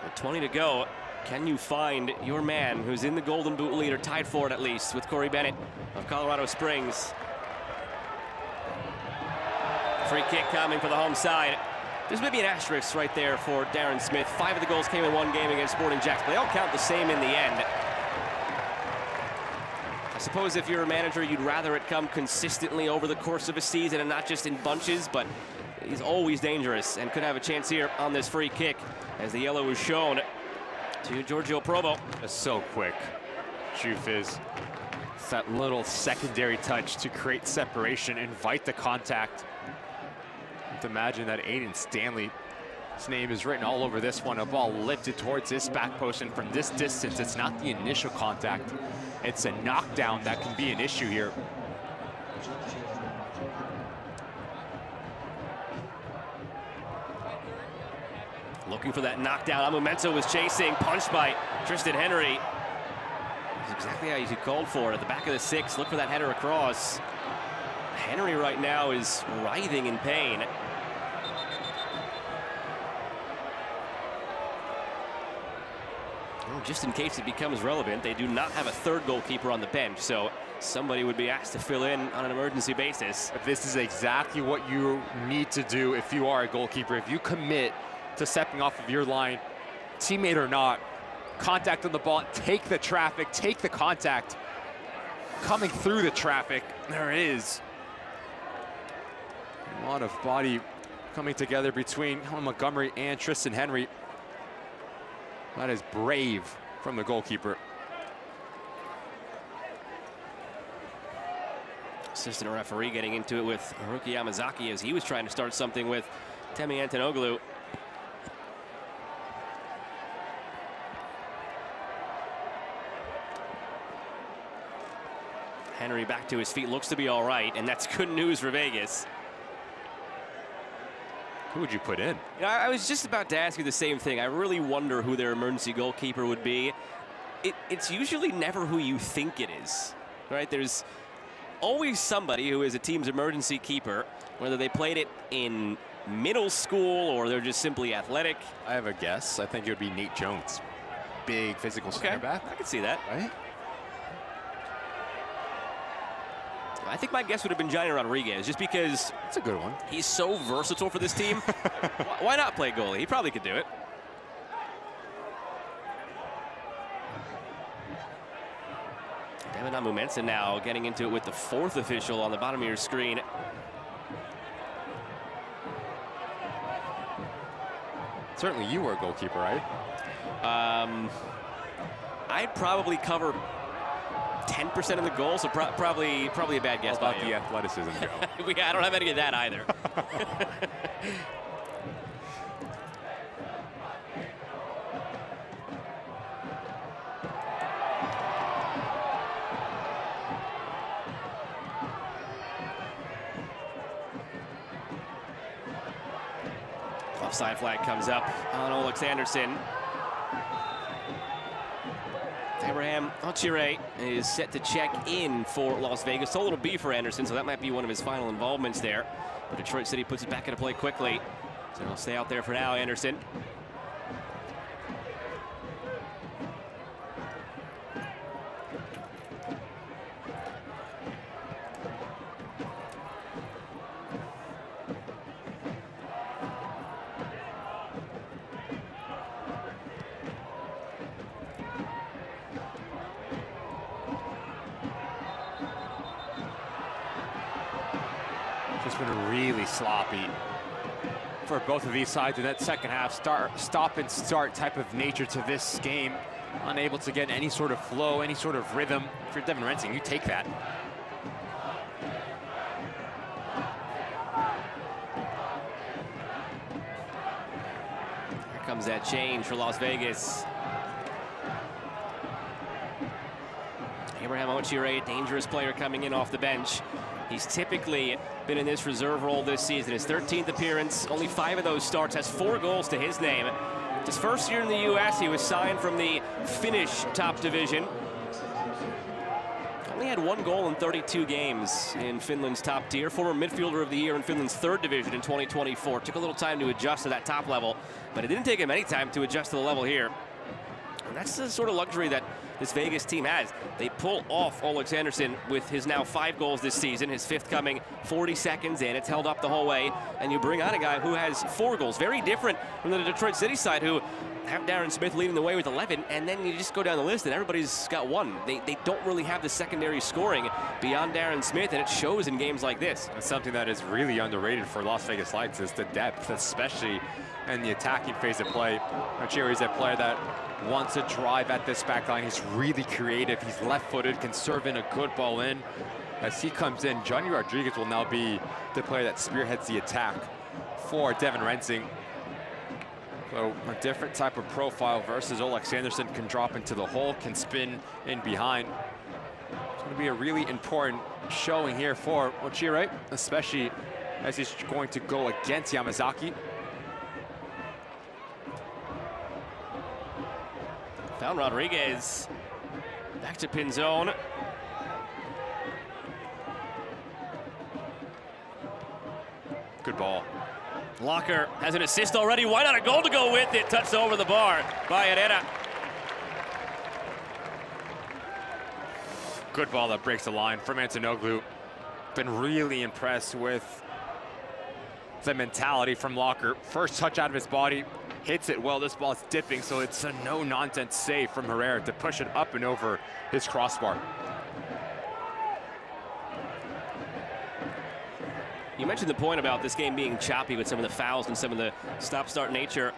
With 20 to go, can you find your man who's in the Golden Boot lead, or tied for it at least, with Corey Bennett of Colorado Springs? Free kick coming for the home side. There's maybe an asterisk right there for Darren Smith. 5 of the goals came in one game against Sporting Jackson. They all count the same in the end. I suppose if you're a manager, you'd rather it come consistently over the course of a season and not just in bunches, but he's always dangerous and could have a chance here on this free kick, as the yellow was shown to Giorgio Provo. That's so quick. Truth is, it's that little secondary touch to create separation, invite the contact. You have to imagine that Aiden Stanley's name is written all over this one. A ball lifted towards this back post, and from this distance, it's not the initial contact. It's a knockdown that can be an issue here. Looking for that knockdown. Amumento was chasing, punched by Tristan Henry. That's exactly how he called for it. At the back of the 6, look for that header across. Henry right now is writhing in pain. Well, just in case it becomes relevant, they do not have a third goalkeeper on the bench, so somebody would be asked to fill in on an emergency basis. But this is exactly what you need to do if you are a goalkeeper. If you commit to stepping off of your line, teammate or not, contact on the ball, take the traffic, take the contact. Coming through the traffic, there it is. A lot of body coming together between Montgomery and Tristan Henry. That is brave from the goalkeeper. Assistant referee getting into it with Haruki Yamazaki as he was trying to start something with Temi Antonoglu. Henry back to his feet, looks to be all right, and that's good news for Vegas. Who would you put in? You know, I was just about to ask you the same thing. I really wonder who their emergency goalkeeper would be. It's usually never who you think it is, right? There's always somebody who is a team's emergency keeper, whether they played it in middle school or they're just simply athletic. I have a guess. I think it would be Nate Jones. Big physical center back. I can see that. Right? I think my guess would have been Johnny Rodriguez, just because That's a good one. he's so versatile for this team. Why not play goalie? He probably could do it. Devin Amumensa now getting into it with the 4th official on the bottom of your screen. Certainly you were a goalkeeper, right? I'd probably cover 10% of the goals, so probably a bad guess. How about the athleticism go? I don't have any of that either. Offside flag comes up on Olex Anderson. Abraham Ochire is set to check in for Las Vegas. So it'll be for Anderson, so that might be one of his final involvements there. But Detroit City puts it back into play quickly. So he'll stay out there for now, Anderson. Just been really sloppy for both of these sides in that second half. Stop and start type of nature to this game. Unable to get any sort of flow, any sort of rhythm. If you're Devin Rensing, you take that. Here comes that change for Las Vegas. Abraham Ochire, dangerous player coming in off the bench. He's typically been in this reserve role this season. His 13th appearance, only 5 of those starts, has 4 goals to his name. His first year in the U.S., he was signed from the Finnish top division. Only had 1 goal in 32 games in Finland's top tier. Former midfielder of the year in Finland's 3rd division in 2024. Took a little time to adjust to that top level, but it didn't take him any time to adjust to the level here. And that's the sort of luxury that this Vegas team has. They pull off Alexandersson with his now 5 goals this season, his 5th coming 40 seconds in. It's held up the whole way, and you bring on a guy who has 4 goals. Very different from the Detroit City side, who have Darren Smith leading the way with 11, and then you just go down the list and everybody's got 1. They don't really have the secondary scoring beyond Darren Smith, and it shows in games like this. That's something that is really underrated for Las Vegas Lights, is the depth, especially in the attacking phase of play. Ochiro is a player that wants to drive at this back line. He's really creative. He's left-footed, can serve in a good ball in. As he comes in, Johnny Rodriguez will now be the player that spearheads the attack for Devin Rensing. So a different type of profile versus Alexandersson. Can drop into the hole, can spin in behind. It's going to be a really important showing here for Ochiro, especially as he's going to go against Yamazaki. Found Rodriguez. Back to Pinzone. Good ball. Locker has an assist already. Why not a goal to go with it? Touched over the bar by Herrera. Good ball that breaks the line from Antonoglu. Been really impressed with the mentality from Locker. First touch out of his body, hits it well. This ball is dipping, so it's a no-nonsense save from Herrera to push it up and over his crossbar. You mentioned the point about this game being choppy with some of the fouls and some of the stop-start nature.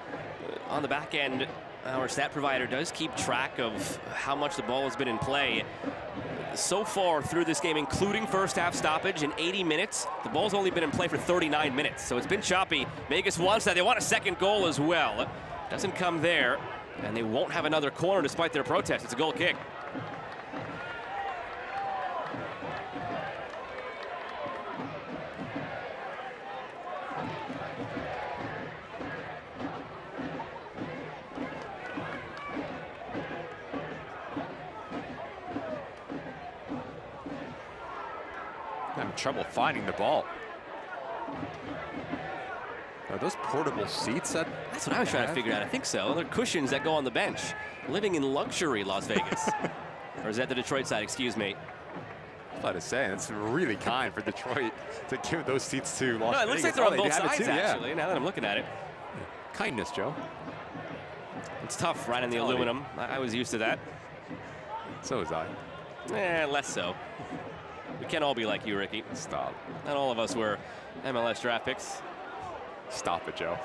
On the back end, our stat provider does keep track of how much the ball has been in play. So far through this game, including first half stoppage in 80 minutes, the ball's only been in play for 39 minutes. So it's been choppy. Vegas wants that. They want a second goal as well. Doesn't come there, and they won't have another corner despite their protest. It's a goal kick. Having trouble finding the ball. Are those portable seats? That's what I was trying to figure out. I think so. They're cushions that go on the bench. Living in luxury, Las Vegas. Or is that the Detroit side? Excuse me. I was about to say, it's really kind for Detroit to give those seats to Las Vegas. No, it looks like they're on both sides, actually, now that I'm looking at it. Kindness, Joe. It's tough right in the aluminum. I was used to that. So was I. Less so. We can't all be like you, Ricky. Stop. Not all of us were MLS draft picks. Stop it, Joe.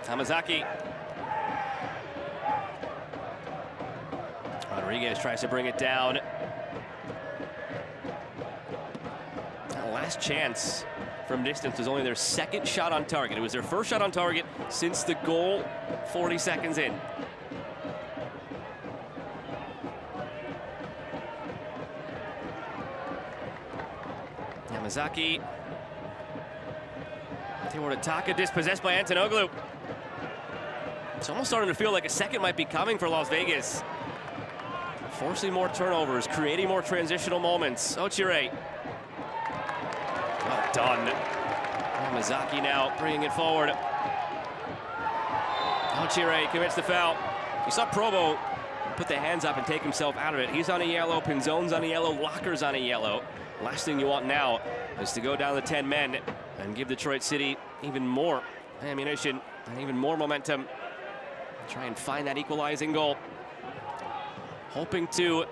Hamazaki. Rodriguez tries to bring it down. Last chance from distance was only their 2nd shot on target. It was their 1st shot on target since the goal 40 seconds in. Yamazaki. Tewarataka dispossessed by Antonoglu. It's almost starting to feel like a second might be coming for Las Vegas. Forcing more turnovers, creating more transitional moments. Ochiro. Well done. Yamazaki now bringing it forward. Ochiro commits the foul. You saw Provo put the hands up and take himself out of it. He's on a yellow, Pinzone's on a yellow, Locker's on a yellow. Last thing you want now is to go down the 10 men and give Detroit City even more ammunition and even more momentum. Try and find that equalizing goal. Hoping to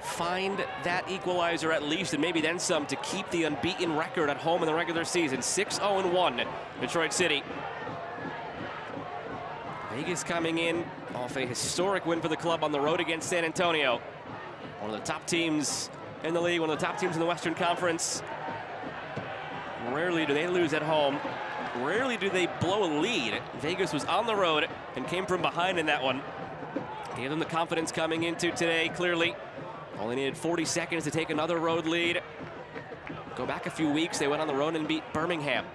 find that equalizer at least, and maybe then some, to keep the unbeaten record at home in the regular season. 6-0-1, Detroit City. Vegas coming in off a historic win for the club on the road against San Antonio. One of the top teams in the league, one of the top teams in the Western Conference. Rarely do they lose at home. Rarely do they blow a lead. Vegas was on the road and came from behind in that one. Gave them the confidence coming into today, clearly. Only needed 40 seconds to take another road lead. Go back a few weeks, they went on the road and beat Birmingham.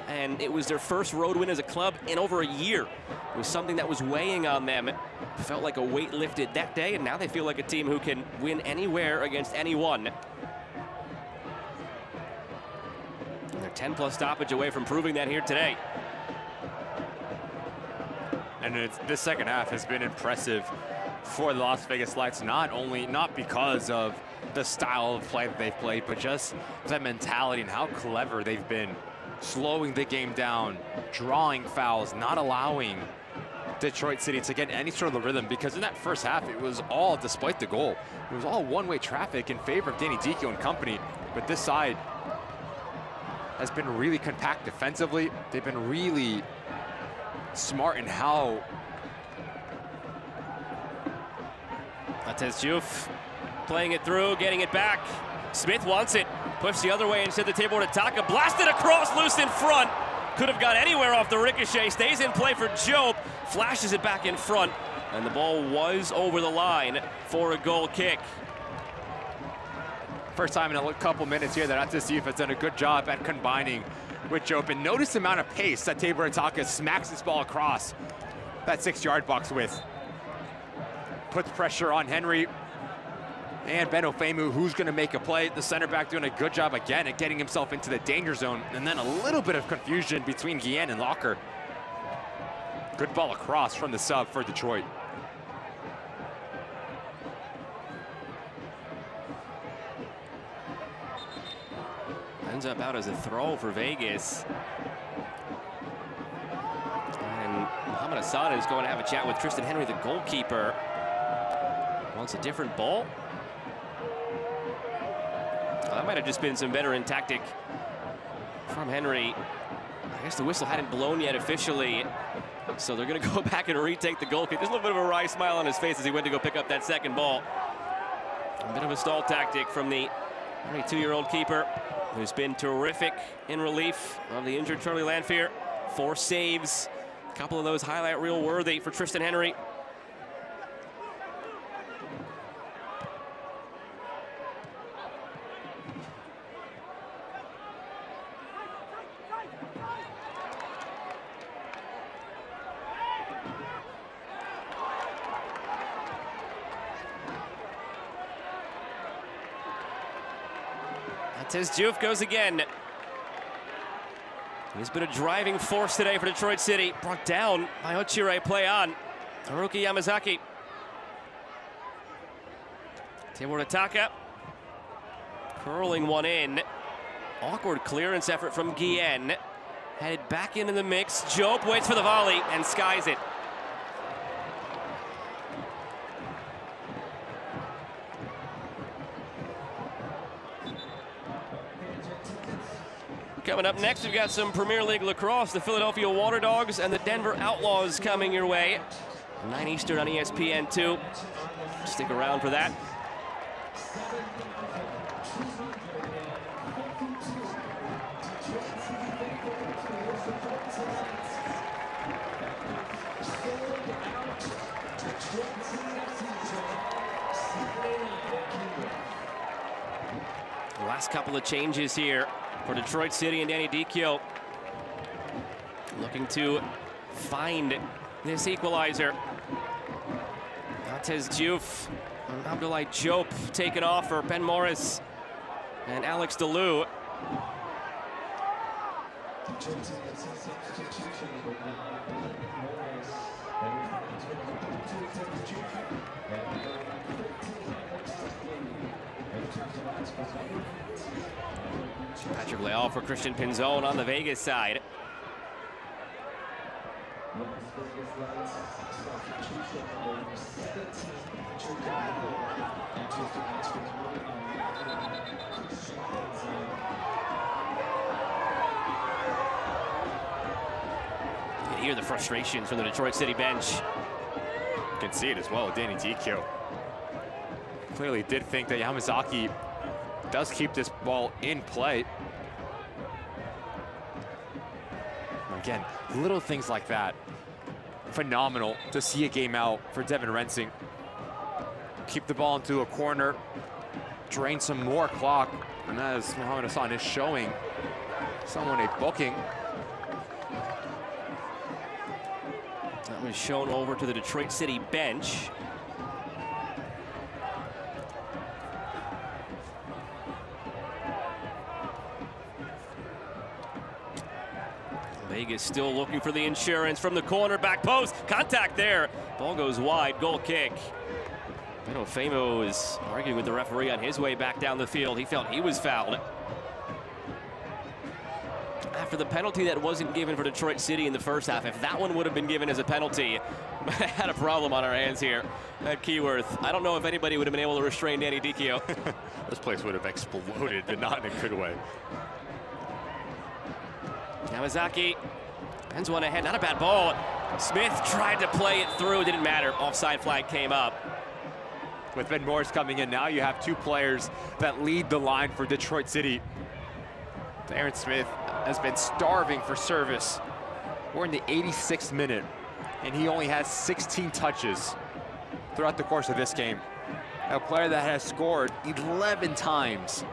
And it was their first road win as a club in over a year. It was something that was weighing on them. It felt like a weight lifted that day, and now they feel like a team who can win anywhere against anyone. And they're 10+ stoppage away from proving that here today. And this second half has been impressive for the Las Vegas Lights, not because of the style of play that they've played, but just that mentality and how clever they've been, slowing the game down, drawing fouls, not allowing Detroit City to get any sort of rhythm, because in that first half, it was all, despite the goal, it was all one-way traffic in favor of Danny Dichio and company. But this side has been really compact defensively. They've been really smart in how. Matez Diouf playing it through, getting it back. Smith wants it, pushed the other way instead the table to Taka, blasted across, loose in front. Could have got anywhere off the ricochet, stays in play for Job, flashes it back in front, and the ball was over the line for a goal kick. First time in a couple minutes here that Matez Diouf has done a good job at combining with Job, and notice the amount of pace that Tabor Ataka smacks this ball across that 6-yard box with. Puts pressure on Henry and Ben Ofemu, who's going to make a play. The center back doing a good job again at getting himself into the danger zone, and then a little bit of confusion between Guillen and Locker. Good ball across from the sub for Detroit. Ends up out as a throw for Vegas. And Mohamed Hassan is going to have a chat with Tristan Henry, the goalkeeper. Wants a different ball. Well, that might have just been some veteran tactic from Henry. I guess the whistle hadn't blown yet officially, so they're going to go back and retake the goal kick. There's a little bit of a wry smile on his face as he went to go pick up that second ball. A bit of a stall tactic from the 22-year-old keeper, who's been terrific in relief of the injured Charlie Lanfear. 4 saves, a couple of those highlight reel worthy for Tristan Henry. Matez Diouf goes again. He's been a driving force today for Detroit City. Brought down by Ochire, play on. Haruki Yamazaki. Tabor Ataka curling one in. Awkward clearance effort from Guillen. Headed back into the mix. Job waits for the volley and skies it. Coming up next, we've got some Premier League lacrosse. The Philadelphia Water Dogs and the Denver Outlaws coming your way. 9 Eastern on ESPN2. Stick around for that. The last couple of changes here for Detroit City and Danny Dichio. Looking to find this equalizer. Matez Diouf and Abdoulaye Diop taken off for Ben Morris and Alex DeLue. Patrick Leal for Christian Pinzon on the Vegas side. You can hear the frustrations from the Detroit City bench. You can see it as well with Danny Dichio. Clearly did think that Yamazaki does keep this ball in play. Again, little things like that. Phenomenal to see a game out for Devin Rensing. Keep the ball into a corner, drain some more clock, and as Mohamed Hassan is showing someone a booking. That is shown over to the Detroit City bench. Vegas still looking for the insurance from the corner, back post, contact there. Ball goes wide, goal kick. Famo is arguing with the referee on his way back down the field. He felt he was fouled. After the penalty that wasn't given for Detroit City in the first half, if that one would have been given as a penalty, had a problem on our hands here at Keyworth. I don't know if anybody would have been able to restrain Danny Dicchio. This place would have exploded, but not in a good way. Yamazaki ends one ahead, not a bad ball. Smith tried to play it through, didn't matter. Offside flag came up. With Ben Morris coming in now, you have two players that lead the line for Detroit City. Aaron Smith has been starving for service. We're in the 86th minute, and he only has 16 touches throughout the course of this game. A player that has scored 11 times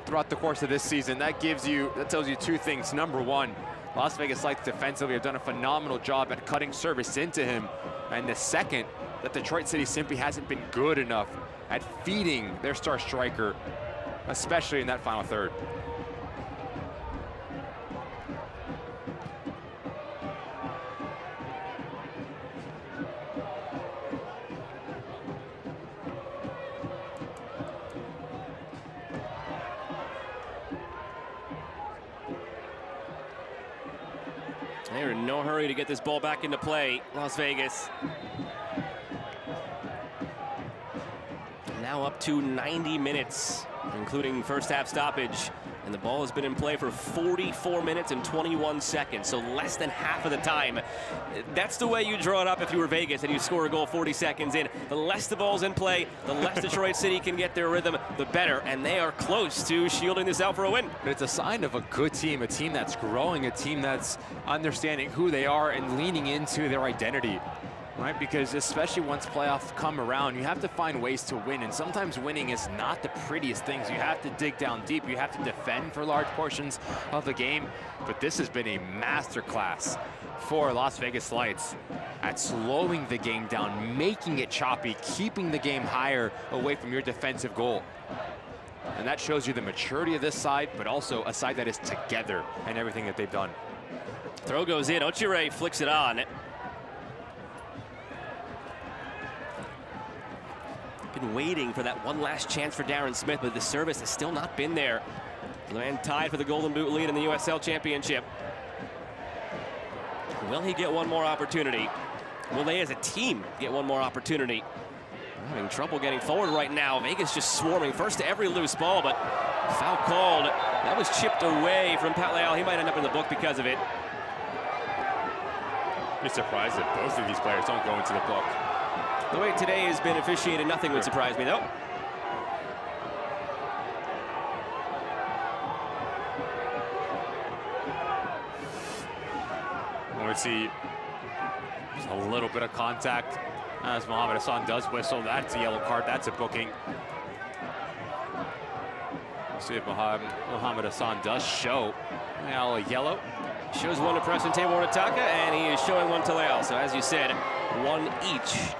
throughout the course of this season. That tells you two things. Number one, Las Vegas Lights defensively have done a phenomenal job at cutting service into him. And the second, that Detroit City simply hasn't been good enough at feeding their star striker, especially in that final third. They're in no hurry to get this ball back into play, Las Vegas. Now up to 90 minutes, including first half stoppage. And the ball has been in play for 44 minutes and 21 seconds, so less than half of the time. That's the way you draw it up if you were Vegas and you score a goal 40 seconds in. The less the ball's in play, the less Detroit City can get their rhythm, the better. And they are close to shielding this out for a win. But it's a sign of a good team, a team that's growing, a team that's understanding who they are and leaning into their identity. Right, because especially once playoffs come around, you have to find ways to win, and sometimes winning is not the prettiest things. You have to dig down deep, you have to defend for large portions of the game, but this has been a masterclass for Las Vegas Lights at slowing the game down, making it choppy, keeping the game higher away from your defensive goal. And that shows you the maturity of this side, but also a side that is together in everything that they've done. Throw goes in, Ochire flicks it on. Been waiting for that one last chance for Darren Smith, but the service has still not been there. The man tied for the Golden Boot lead in the USL Championship. Will he get one more opportunity? Will they as a team get one more opportunity? I'm having trouble getting forward right now. Vegas just swarming first to every loose ball, but foul called. That was chipped away from Pat Leal. He might end up in the book because of it. Be surprised that both of these players don't go into the book. The way today has been officiated, nothing would surprise me, though. We see a little bit of contact as Mohamed Hassan does whistle. That's a yellow card. That's a booking. See if Mohamed Hassan does show now a yellow. Shows one to Preston Table-Rataka, and he is showing one to Leal. So as you said, one each.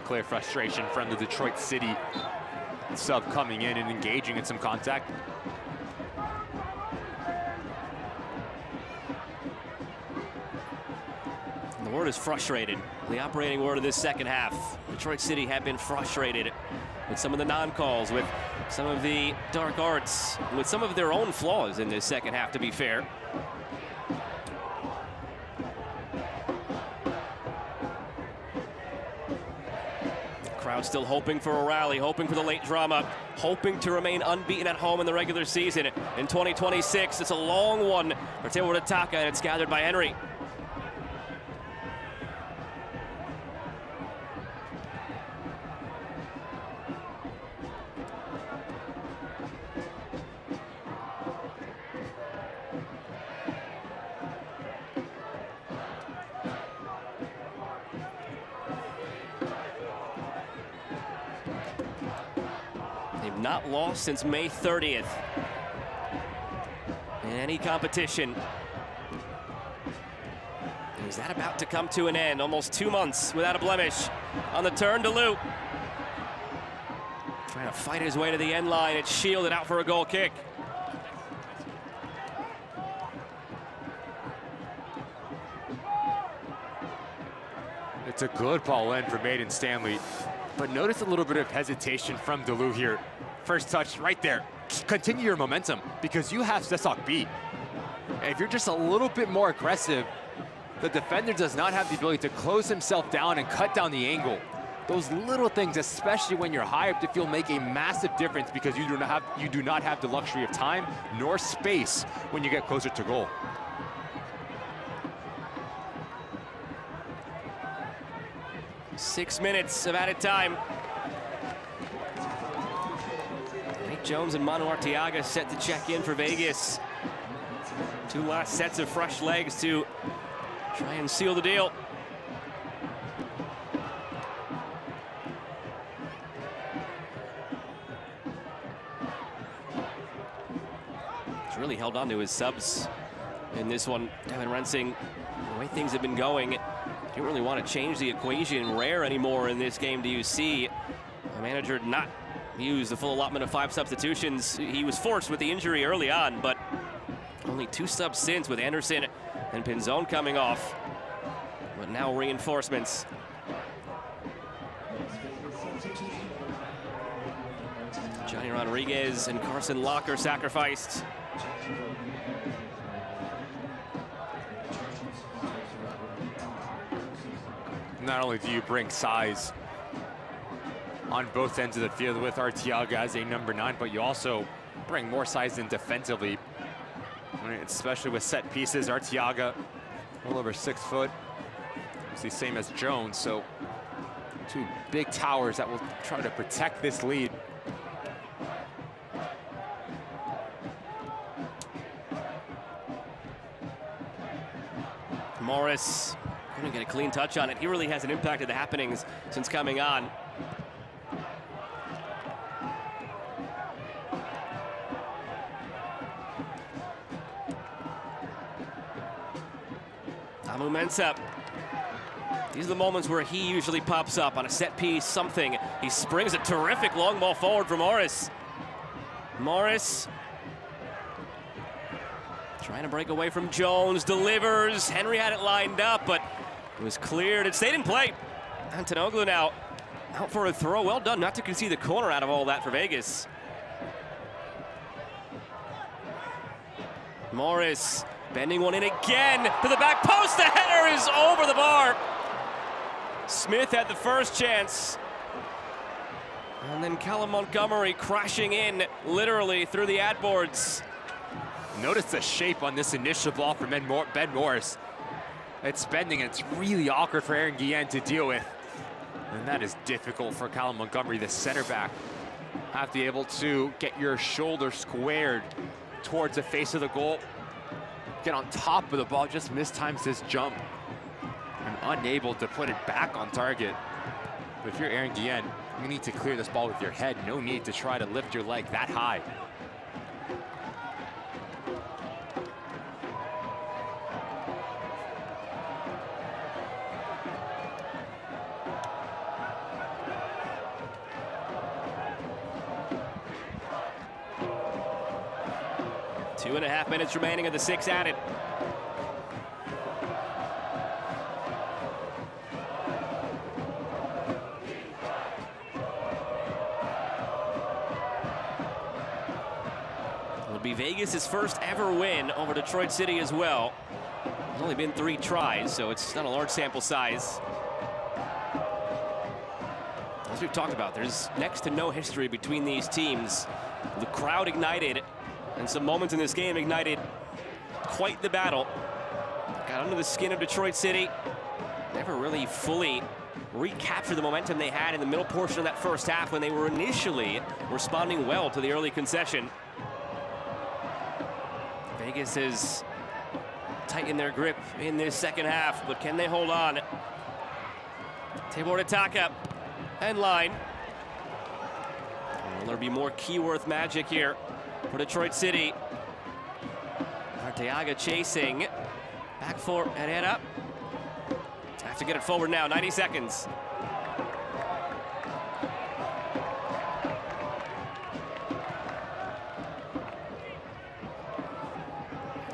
Clear frustration from the Detroit City sub coming in and engaging in some contact. And the word is frustrated. The operating word of this second half. Detroit City have been frustrated with some of the non-calls, with some of the dark arts, with some of their own flaws in this second half, to be fair. Crowd still hoping for a rally, hoping for the late drama, hoping to remain unbeaten at home in the regular season in 2026. It's a long one for Table-Rataka, and it's gathered by Henry. They've not lost since May 30th in any competition. Is that about to come to an end? Almost 2 months without a blemish. On the turn, DeLu. Trying to fight his way to the end line. It's shielded out for a goal kick. It's a good ball in for Maiden Stanley. But notice a little bit of hesitation from DeLu here. First touch right there. Continue your momentum because you have Sesok beat. And if you're just a little bit more aggressive, the defender does not have the ability to close himself down and cut down the angle. Those little things, especially when you're high up the field, make a massive difference because you do not have the luxury of time nor space when you get closer to goal. Six minutes of added time. Nate Jones and Manu Arteaga set to check in for Vegas. 2 last sets of fresh legs to try and seal the deal. He's really held on to his subs in this one. Devin Rensing, the way things have been going, you don't really want to change the equation rare anymore in this game. Do you see a manager not use the full allotment of 5 substitutions? He was forced with the injury early on, but only 2 subs since, with Anderson and Pinzon coming off. But now reinforcements. Johnny Rodriguez and Carson Locke are sacrificed. Not only do you bring size on both ends of the field with Arteaga as a number 9, but you also bring more size in defensively. I mean, especially with set pieces. Arteaga, a little over 6 foot. Obviously same as Jones, so 2 big towers that will try to protect this lead. Morris couldn't get a clean touch on it. He really hasn't impacted the happenings since coming on. Amu Mensah. These are the moments where he usually pops up on a set piece, something. He springs a terrific long ball forward for Morris. Morris trying to break away from Jones, delivers. Henry had it lined up, but it was cleared. It stayed in play. Antonoglu now out for a throw. Well done not to concede the corner out of all that for Vegas. Morris bending one in again to the back post. The header is over the bar. Smith had the first chance. And then Callum Montgomery crashing in literally through the ad boards. Notice the shape on this initial ball from Ben Morris. It's bending, and it's really awkward for Aaron Guillen to deal with. And that is difficult for Callum Montgomery, the center back. Have to be able to get your shoulder squared towards the face of the goal. Get on top of the ball, just mistimes his jump. And unable to put it back on target. But if you're Aaron Guillen, you need to clear this ball with your head. No need to try to lift your leg that high. Two and a half minutes remaining of the 6 added. It'll be Vegas' first ever win over Detroit City as well. It's only been 3 tries, so it's not a large sample size. As we've talked about, there's next to no history between these teams. The crowd ignited, and some moments in this game ignited quite the battle. Got under the skin of Detroit City. Never really fully recaptured the momentum they had in the middle portion of that first half when they were initially responding well to the early concession. Vegas has tightened their grip in this second half, but can they hold on? Tibor Ataka, end line. Will there be more Keyworth magic here for Detroit City? Arteaga chasing. Back for Herrera. to get it forward now, 90 seconds.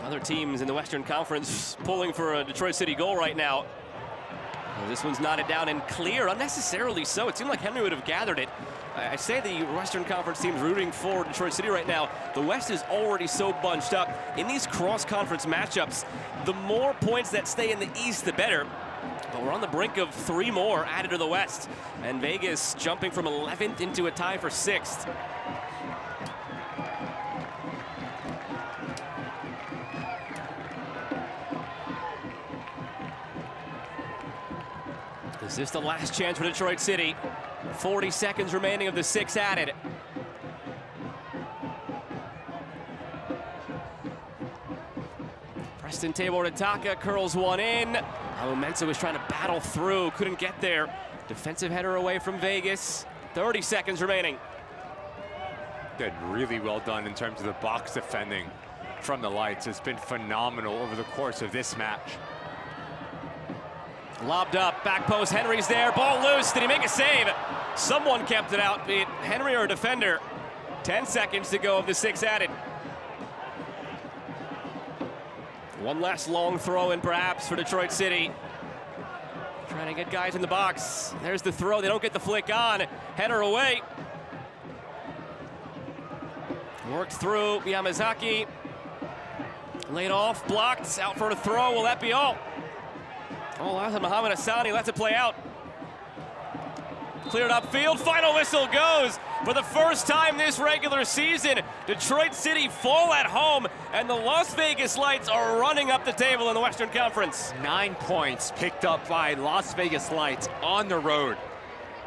Other teams in the Western Conference pulling for a Detroit City goal right now. Well, this one's knotted down and clear, unnecessarily so. It seemed like Henry would have gathered it. I say the Western Conference teams rooting for Detroit City right now. The West is already so bunched up. In these cross-conference matchups, the more points that stay in the East, the better. But we're on the brink of 3 more added to the West. And Vegas jumping from 11th into a tie for 6th. Is this the last chance for Detroit City? 40 seconds remaining of the 6 added. Preston Tabor Ataka curls one in. Alumensa was trying to battle through, couldn't get there. Defensive header away from Vegas. 30 seconds remaining. Good, really well done in terms of the box defending from the Lights. It's been phenomenal over the course of this match. Lobbed up, back post, Henry's there, ball loose, did he make a save? Someone kept it out, be it Henry or a defender. 10 seconds to go of the 6 added. One last long throw in perhaps for Detroit City. Trying to get guys in the box. There's the throw, they don't get the flick on. Header away. Worked through Yamazaki. Laid off, blocked, out for a throw, will that be all? Oh, that's Mohamed Hassani lets it play out. Cleared upfield, final whistle goes. For the first time this regular season, Detroit City fall at home, and the Las Vegas Lights are running up the table in the Western Conference. 9 points picked up by Las Vegas Lights on the road.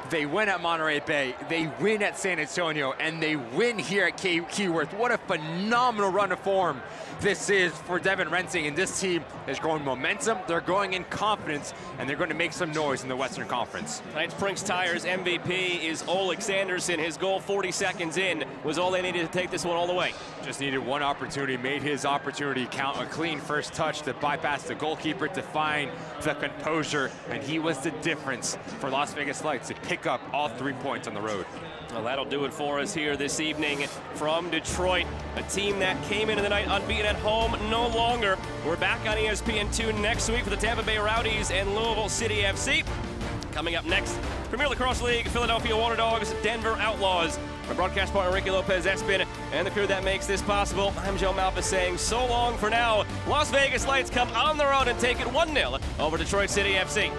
They win at Monterey Bay, they win at San Antonio, and they win here at Keyworth. What a phenomenal run of form this is for Devin Rensing, and this team is growing momentum, they're growing in confidence, and they're going to make some noise in the Western Conference. Tonight's Brinks Tires MVP is Oleg Sanderson. His goal 40 seconds in was all they needed to take this one all the way. Just needed one opportunity, made his opportunity count. A clean first touch to bypass the goalkeeper to find the composure, and he was the difference for Las Vegas Lights to pick up all 3 points on the road. Well, that'll do it for us here this evening from Detroit, a team that came into the night unbeaten at home no longer. We're back on ESPN2 next week for the Tampa Bay Rowdies and Louisville City FC. Coming up next, Premier Lacrosse League, Philadelphia Water Dogs, Denver Outlaws. Our broadcast partner, Ricky Lopez-Espin, and the crew that makes this possible. I'm Joe Malpa saying so long for now. Las Vegas Lights come on the road and take it 1-0 over Detroit City FC.